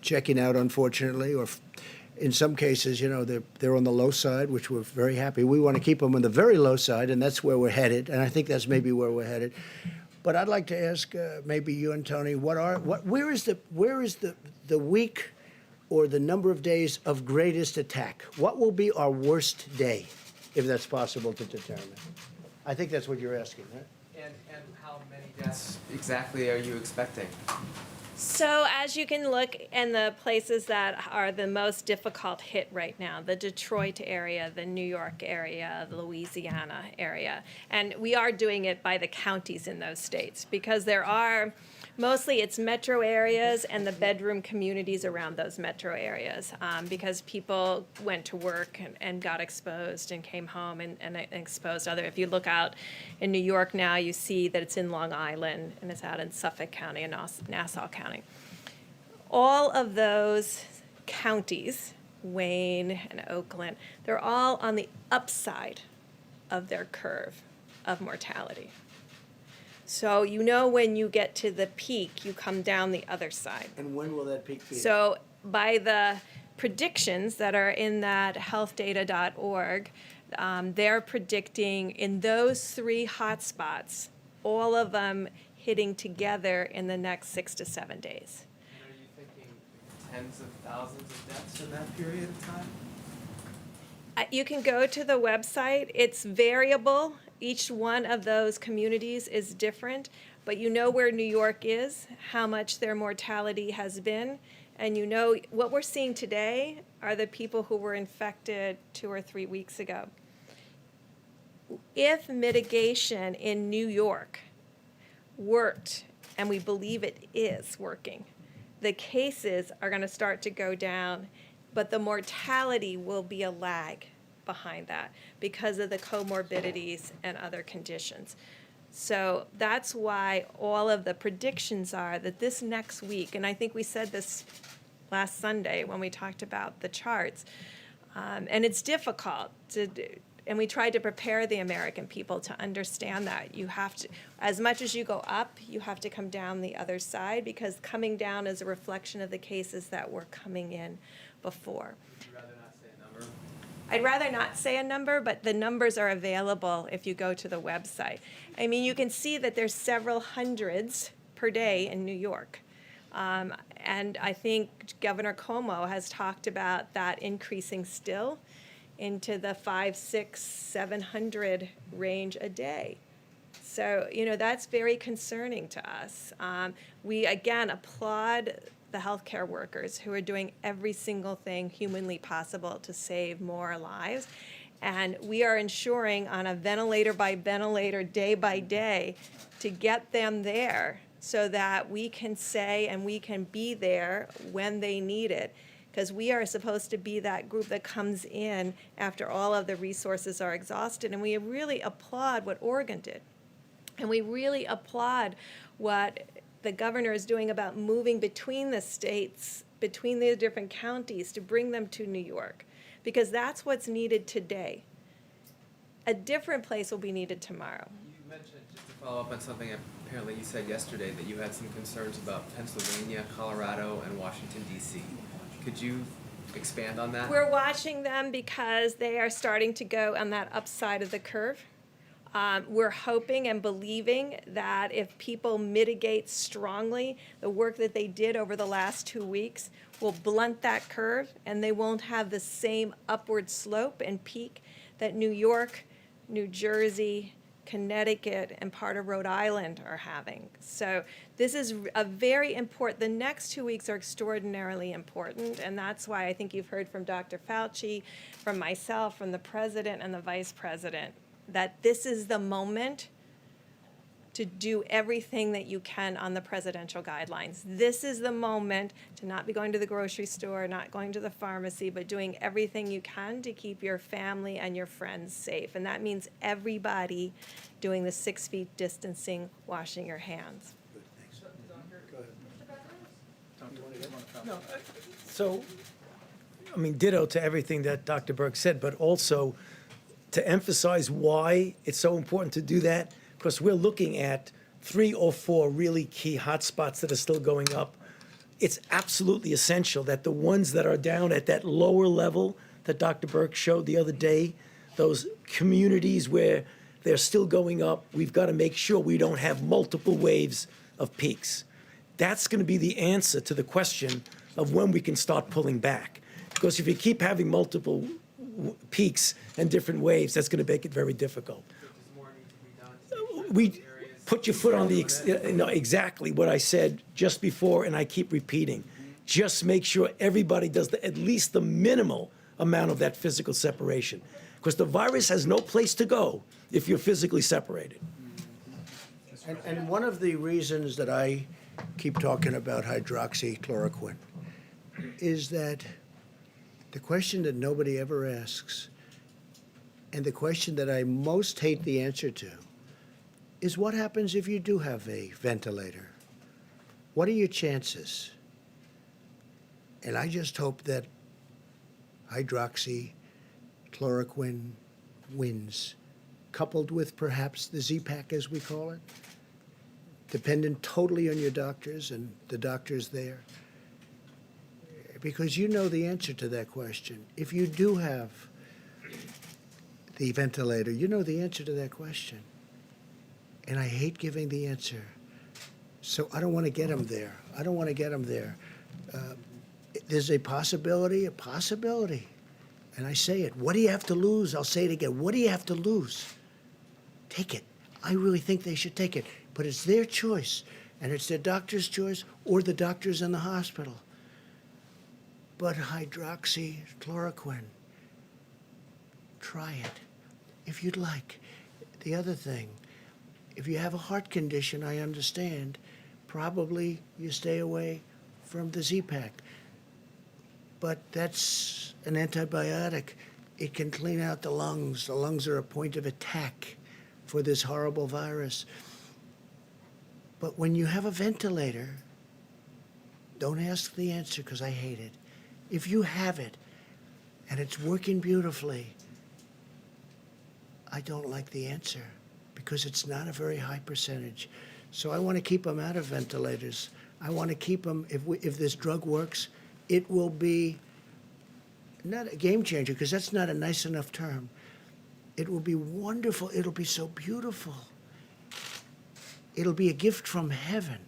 checking out, unfortunately, or in some cases, they're on the low side, which we're very happy. We want to keep them on the very low side, and that's where we're headed. And I think that's maybe where we're headed. But I'd like to ask maybe you and Tony, where is the week or the number of days of greatest attack? What will be our worst day, if that's possible to determine? I think that's what you're asking, right? And how many deaths exactly are you expecting? So as you can look in the places that are the most difficult hit right now, the Detroit area, the New York area, the Louisiana area, and we are doing it by the counties in those states, because there are, mostly it's metro areas and the bedroom communities around those metro areas, because people went to work and got exposed and came home and exposed other. If you look out in New York now, you see that it's in Long Island and it's out in Suffolk County and Nassau County. All of those counties, Wayne and Oakland, they're all on the upside of their curve of mortality. So when you get to the peak, you come down the other side. And when will that peak be? So by the predictions that are in that healthdata.org, they're predicting in those 3 hotspots, all of them hitting together in the next 6 to 7 days. And are you thinking tens of thousands of deaths in that period of time? You can go to the website. It's variable. Each one of those communities is different, but you know where New York is, how much their mortality has been, and what we're seeing today are the people who were infected 2 or 3 weeks ago. If mitigation in New York worked, and we believe it is working, the cases are going to start to go down, but the mortality will be a lag behind that because of the comorbidities and other conditions. So that's why all of the predictions are that this next week, and I think we said this last Sunday when we talked about the charts, and it's difficult to do. And we tried to prepare the American people to understand that you have to, as much as you go up, you have to come down the other side, because coming down is a reflection of the cases that were coming in before. Would you rather not say a number? I'd rather not say a number, but the numbers are available if you go to the website. I mean, you can see that there's several hundreds per day in New York. And I think Governor Cuomo has talked about that increasing still into the 500, 600, 700 range a day. So, that's very concerning to us. We, again, applaud the healthcare workers who are doing every single thing humanly possible to save more lives. And we are ensuring on a ventilator by ventilator, day by day, to get them there so that we can say and we can be there when they need it. Because we are supposed to be that group that comes in after all of the resources are exhausted. And we really applaud what Oregon did. And we really applaud what the governor is doing about moving between the states, between the different counties, to bring them to New York. Because that's what's needed today. A different place will be needed tomorrow. You mentioned, just to follow up on something apparently you said yesterday, that you had some concerns about Pennsylvania, Colorado, and Washington, D.C. Could you expand on that? We're watching them because they are starting to go on that upside of the curve. We're hoping and believing that if people mitigate strongly, the work that they did over the last 2 weeks will blunt that curve, and they won't have the same upward slope and peak that New York, New Jersey, Connecticut, and part of Rhode Island are having. So this is a very important, the next 2 weeks are extraordinarily important, and that's why I think you've heard from Dr. Fauci, from myself, from the president and the vice president, that this is the moment to do everything that you can on the presidential guidelines. This is the moment to not be going to the grocery store, not going to the pharmacy, but doing everything you can to keep your family and your friends safe. And that means everybody doing the 6 feet distancing, washing your hands. So, ditto to everything that Dr. Burke said, but also to emphasize why it's so important to do that, because we're looking at 3 or 4 really key hotspots that are still going up. It's absolutely essential that the ones that are down at that lower level that Dr. Burke showed the other day, those communities where they're still going up, we've got to make sure we don't have multiple waves of peaks. That's going to be the answer to the question of when we can start pulling back. Because if you keep having multiple peaks and different waves, that's going to make it very difficult. We put your foot on the, exactly what I said just before, and I keep repeating. Just make sure everybody does at least the minimal amount of that physical separation. Because the virus has no place to go if you're physically separated. And one of the reasons that I keep talking about hydroxychloroquine is that the question that nobody ever asks, and the question that I most hate the answer to, is what happens if you do have a ventilator? What are your chances? And I just hope that hydroxychloroquine wins, coupled with perhaps the Z-Pack, as we call it, dependent totally on your doctors and the doctors there. Because you know the answer to that question. If you do have the ventilator, you know the answer to that question. And I hate giving the answer. So I don't want to get them there. I don't want to get them there. There's a possibility. And I say it. What do you have to lose? I'll say it again. What do you have to lose? Take it. I really think they should take it. But it's their choice. And it's their doctor's choice or the doctors in the hospital. But hydroxychloroquine, try it if you'd like. The other thing, if you have a heart condition, I understand, probably you stay away from the Z-Pack. But that's an antibiotic. It can clean out the lungs. The lungs are a point of attack for this horrible virus. But when you have a ventilator, don't ask the answer because I hate it. If you have it and it's working beautifully, I don't like the answer because it's not a very high percentage. So I want to keep them out of ventilators. I want to keep them, if this drug works, it will be not a game changer because that's not a nice enough term. It will be wonderful. It'll be so beautiful. It'll be a gift from heaven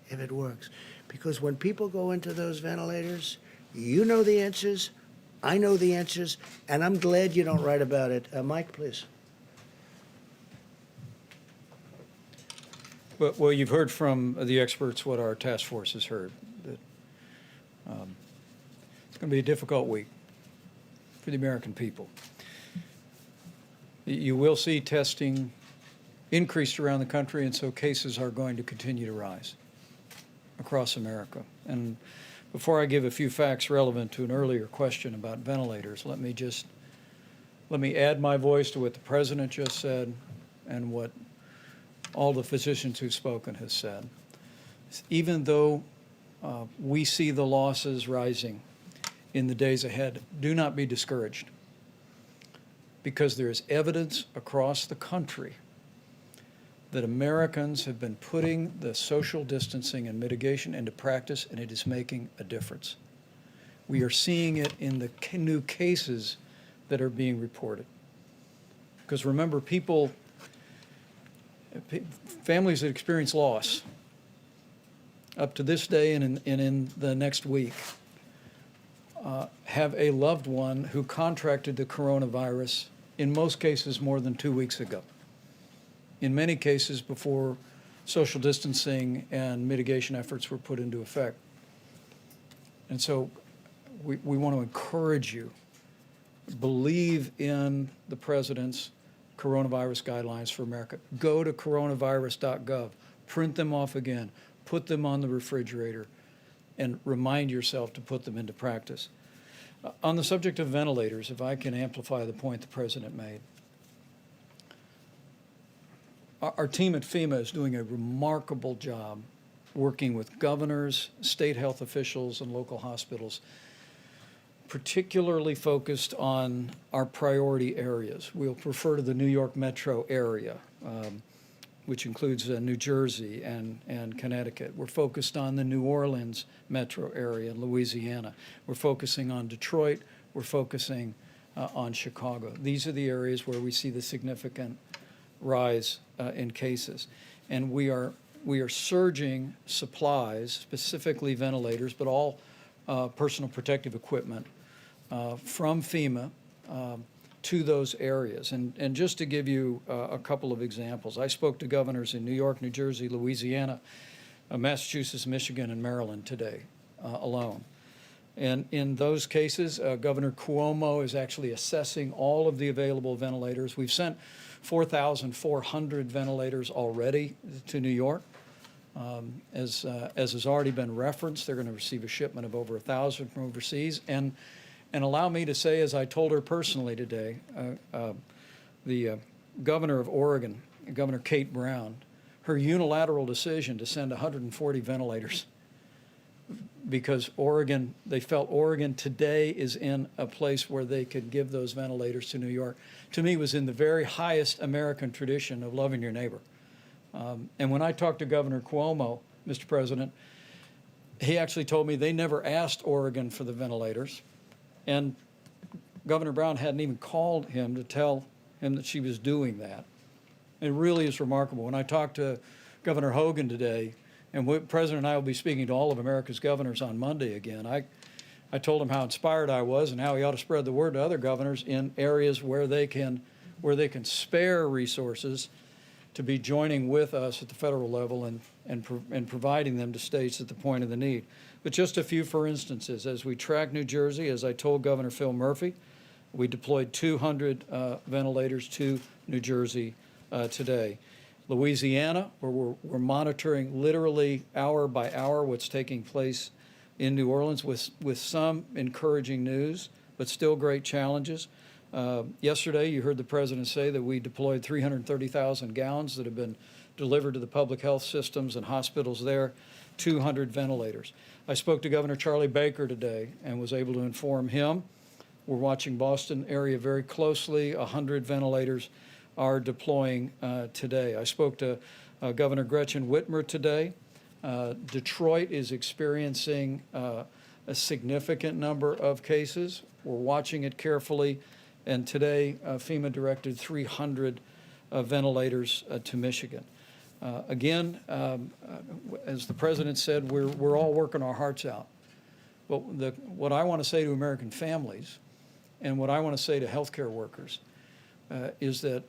if it works. Because when people go into those ventilators, you know the answers, I know the answers, and I'm glad you don't write about it. Mike, please. Well, you've heard from the experts what our task force has heard, that it's going to be a difficult week for the American people. You will see testing increased around the country, and so cases are going to continue to rise across America. And before I give a few facts relevant to an earlier question about ventilators, let me add my voice to what the President just said and what all the physicians who've spoken has said. Even though we see the losses rising in the days ahead, do not be discouraged, because there is evidence across the country that Americans have been putting the social distancing and mitigation into practice, and it is making a difference. We are seeing it in the new cases that are being reported. Because remember, families that experience loss up to this day and in the next week have a loved one who contracted the coronavirus, in most cases more than 2 weeks ago. In many cases before social distancing and mitigation efforts were put into effect. And so we want to encourage you, believe in the President's coronavirus guidelines for America. Go to coronavirus.gov, print them off again, put them on the refrigerator, and remind yourself to put them into practice. On the subject of ventilators, if I can amplify the point the President made, our team at FEMA is doing a remarkable job working with governors, state health officials, and local hospitals, particularly focused on our priority areas. We'll refer to the New York metro area, which includes New Jersey and Connecticut. We're focused on the New Orleans metro area in Louisiana. We're focusing on Detroit. We're focusing on Chicago. These are the areas where we see the significant rise in cases. And we are surging supplies, specifically ventilators, but all personal protective equipment from FEMA to those areas. And just to give you a couple of examples, I spoke to governors in New York, New Jersey, Louisiana, Massachusetts, Michigan, and Maryland today alone. And in those cases, Governor Cuomo is actually assessing all of the available ventilators. We've sent 4,400 ventilators already to New York. As has already been referenced, they're going to receive a shipment of over 1,000 from overseas. And allow me to say, as I told her personally today, the governor of Oregon, Governor Kate Brown, her unilateral decision to send 140 ventilators because Oregon, they felt Oregon today is in a place where they could give those ventilators to New York, to me was in the very highest American tradition of loving your neighbor. And when I talked to Governor Cuomo, Mr. President, he actually told me they never asked Oregon for the ventilators. And Governor Brown hadn't even called him to tell him that she was doing that. It really is remarkable. When I talked to Governor Hogan today, and the President and I will be speaking to all of America's governors on Monday again, I told him how inspired I was and how he ought to spread the word to other governors in areas where they can spare resources to be joining with us at the federal level and providing them to states at the point of the need. But just a few for instances. As we track New Jersey, as I told Governor Phil Murphy, we deployed 200 ventilators to New Jersey today. Louisiana, where we're monitoring literally hour by hour what's taking place in New Orleans with some encouraging news, but still great challenges. Yesterday, you heard the President say that we deployed 330,000 gowns that have been delivered to the public health systems and hospitals there, 200 ventilators. I spoke to Governor Charlie Baker today and was able to inform him. We're watching Boston area very closely. 100 ventilators are deploying today. I spoke to Governor Gretchen Whitmer today. Detroit is experiencing a significant number of cases. We're watching it carefully. And today, FEMA directed 300 ventilators to Michigan. Again, as the president said, we're all working our hearts out. But what I want to say to American families and what I want to say to healthcare workers is that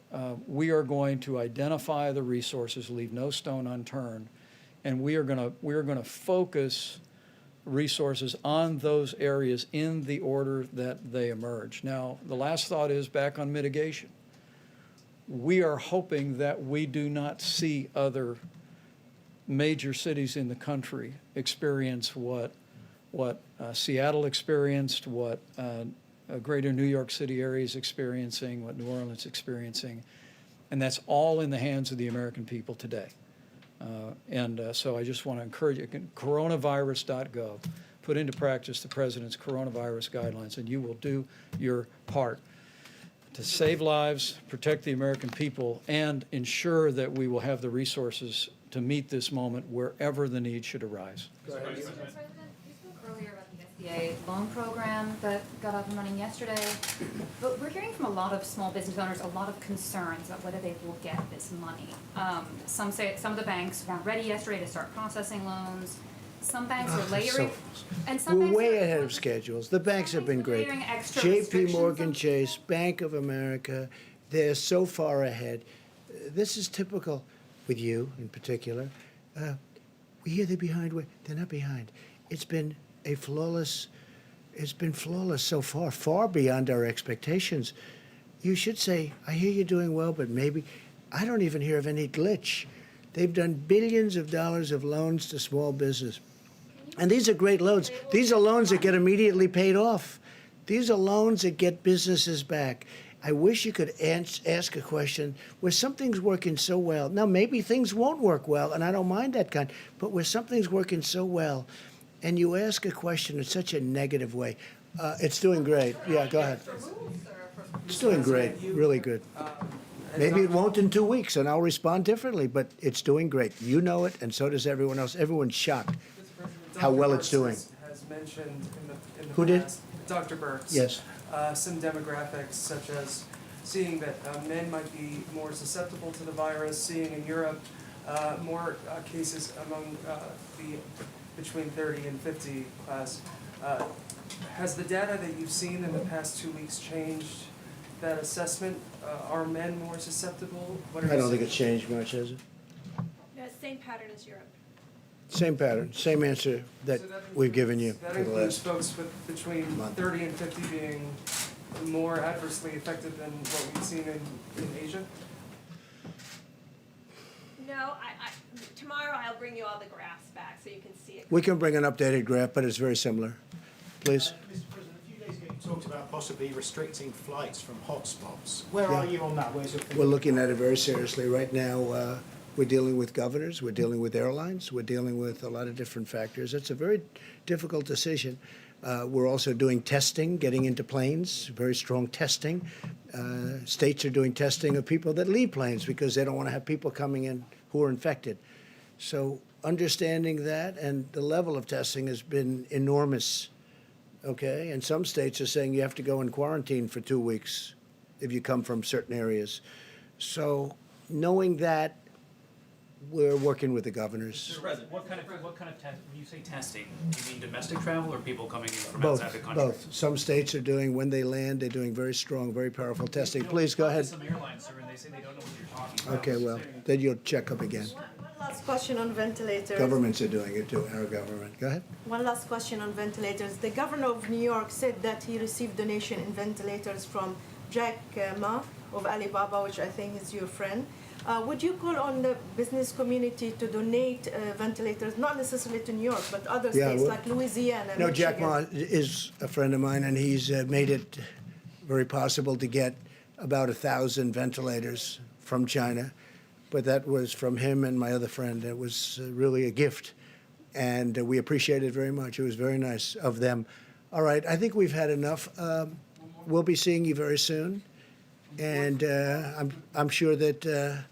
we are going to identify the resources, leave no stone unturned, and we are going to focus resources on those areas in the order that they emerge. Now, the last thought is back on mitigation. We are hoping that we do not see other major cities in the country experience what Seattle experienced, what greater New York City area is experiencing, what New Orleans is experiencing, and that's all in the hands of the American people today. So I just want to encourage you, coronavirus.gov, put into practice the president's coronavirus guidelines, and you will do your part to save lives, protect the American people, and ensure that we will have the resources to meet this moment wherever the need should arise. Mr. President, you spoke earlier about the SBA loan program that got up and running yesterday, but we're hearing from a lot of small business owners a lot of concerns about whether they will get this money. Some say some of the banks weren't ready yesterday to start processing loans. Some banks are layering, and some We're banks way are ahead of schedules. The banks have been great. layering extra J.P. restrictions Morgan on Chase, Bank of America, they're so far ahead. This is typical with you in particular. We hear they're behind. They're not behind. It's been flawless so far, far beyond our expectations. You should say, I hear you're doing well, but maybe I don't even hear of any glitch. They've done billions of dollars of loans to small business. And these are great loans. These are loans that get immediately paid off. These are loans that get businesses back. I wish you could ask a question where something's working so well. Now, maybe things won't work well, and I don't mind that kind, but where something's working so well, and you ask a question in such a negative way, it's doing great. Yeah, go ahead. It's doing great, really good. Maybe it won't in 2 weeks, and I'll respond differently, but it's doing great. You know it, and so does everyone else. Everyone's shocked how well it's doing. Has mentioned in the Who did? past, Dr. Burks. Yes. Some demographics such as seeing that men might be more susceptible to the virus, seeing in Europe more cases among the between 30 and 50 class. Has the data that you've seen in the past 2 weeks changed that assessment? Are men more susceptible? What are I you don't think seeing? it's changed much, has it? Yeah, same pattern as Europe. Same pattern, same answer that we've given you That for the includes last. folks with between month. 30 and 50 being more adversely affected than what we've seen in Asia? No, tomorrow I'll bring you all the graphs back so you can see it. We can bring an updated graph, but it's very similar. Please. Mr. President, a few days ago you talked about possibly restricting flights from hotspots. Where Yeah. are you on that? Where's your thinking? We're looking at it very seriously. Right now, we're dealing with governors, we're dealing with airlines, we're dealing with a lot of different factors. It's a very difficult decision. We're also doing testing, getting into planes, very strong testing. States are doing testing of people that leave planes because they don't want to have people coming in who are infected. So understanding that and the level of testing has been enormous, okay? And some states are saying you have to go in quarantine for 2 weeks if you come from certain areas. So knowing that, we're working with the governors. Mr. President, what kind of when you say testing, do you mean domestic travel or people coming in from outside the country? Both. Some states are doing, when they land, they're doing very strong, very powerful testing. Please, go ahead. Some airlines, sir, and they say they don't know what you're talking about. Okay, well, then you'll check up again. One last question on ventilators. Governments are doing it too, our government. Go ahead. One last question on ventilators. The governor of New York said that he received donation in ventilators from Jack Ma of Alibaba, which I think is your friend. Would you call on the business community to donate ventilators, not necessarily to New York, but other Yeah, states well- like Louisiana and No, Jack Michigan? Ma is a friend of mine, and he's made it very possible to get about 1,000 ventilators from China. But that was from him and my other friend. It was really a gift, and we appreciate it very much. It was very nice of them. All right, I think we've had enough. We'll be seeing you very soon, and I'm sure that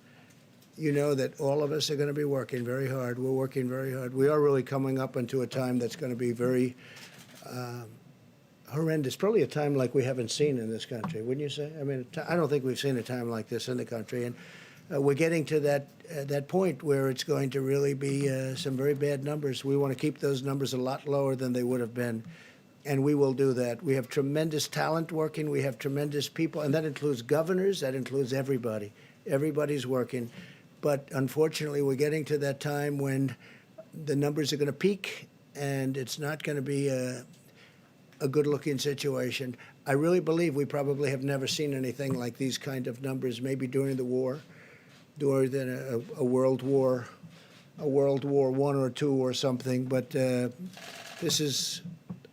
you know that all of us are going to be working very hard. We're working very hard. We are really coming up into a time that's going to be very horrendous, probably a time like we haven't seen in this country, wouldn't you say? I mean, I don't think we've seen a time like this in the country. And we're getting to that point where it's going to really be some very bad numbers. We want to keep those numbers a lot lower than they would have been, and we will do that. We have tremendous talent working. We have tremendous people, and that includes governors. That includes everybody. Everybody's working. But unfortunately, we're getting to that time when the numbers are going to peak, and it's not going to be a good-looking situation. I really believe we probably have never seen anything like these kind of numbers, maybe during the war, during a World War, World War I or II or something. But this is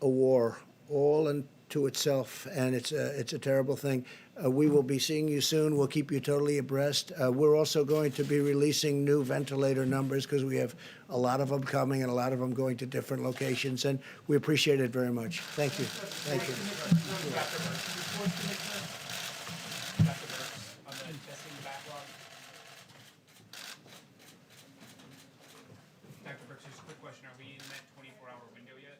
a war all unto itself, and it's a terrible thing. We will be seeing you soon. We'll keep you totally abreast. We're also going to be releasing new ventilator numbers because we have a lot of them coming and a lot of them going to different locations, and we appreciate it very much. Thank you. Thank you. On the testing backlog. Dr. Birx, just a quick question. Are we in that 24-hour window yet?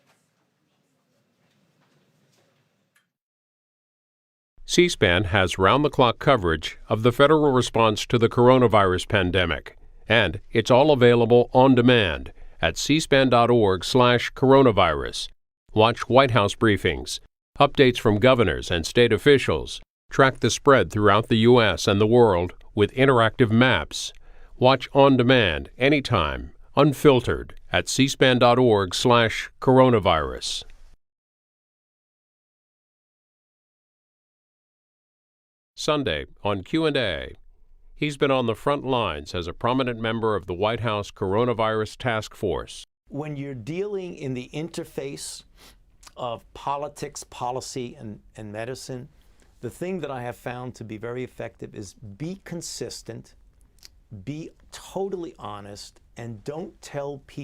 C-SPAN has round-the-clock coverage of the federal response to the coronavirus pandemic, and it's all available on demand at cspan.org/coronavirus. Watch White House briefings, updates from governors and state officials, track the spread throughout the U.S. and the world with interactive maps. Watch on demand, anytime, unfiltered at cspan.org/coronavirus. Sunday on Q&A. He's been on the front lines as a prominent member of the White House Coronavirus Task Force. When you're dealing in the interface of politics, policy, and medicine, the thing that I have found to be very effective is be consistent, be totally honest, and don't tell people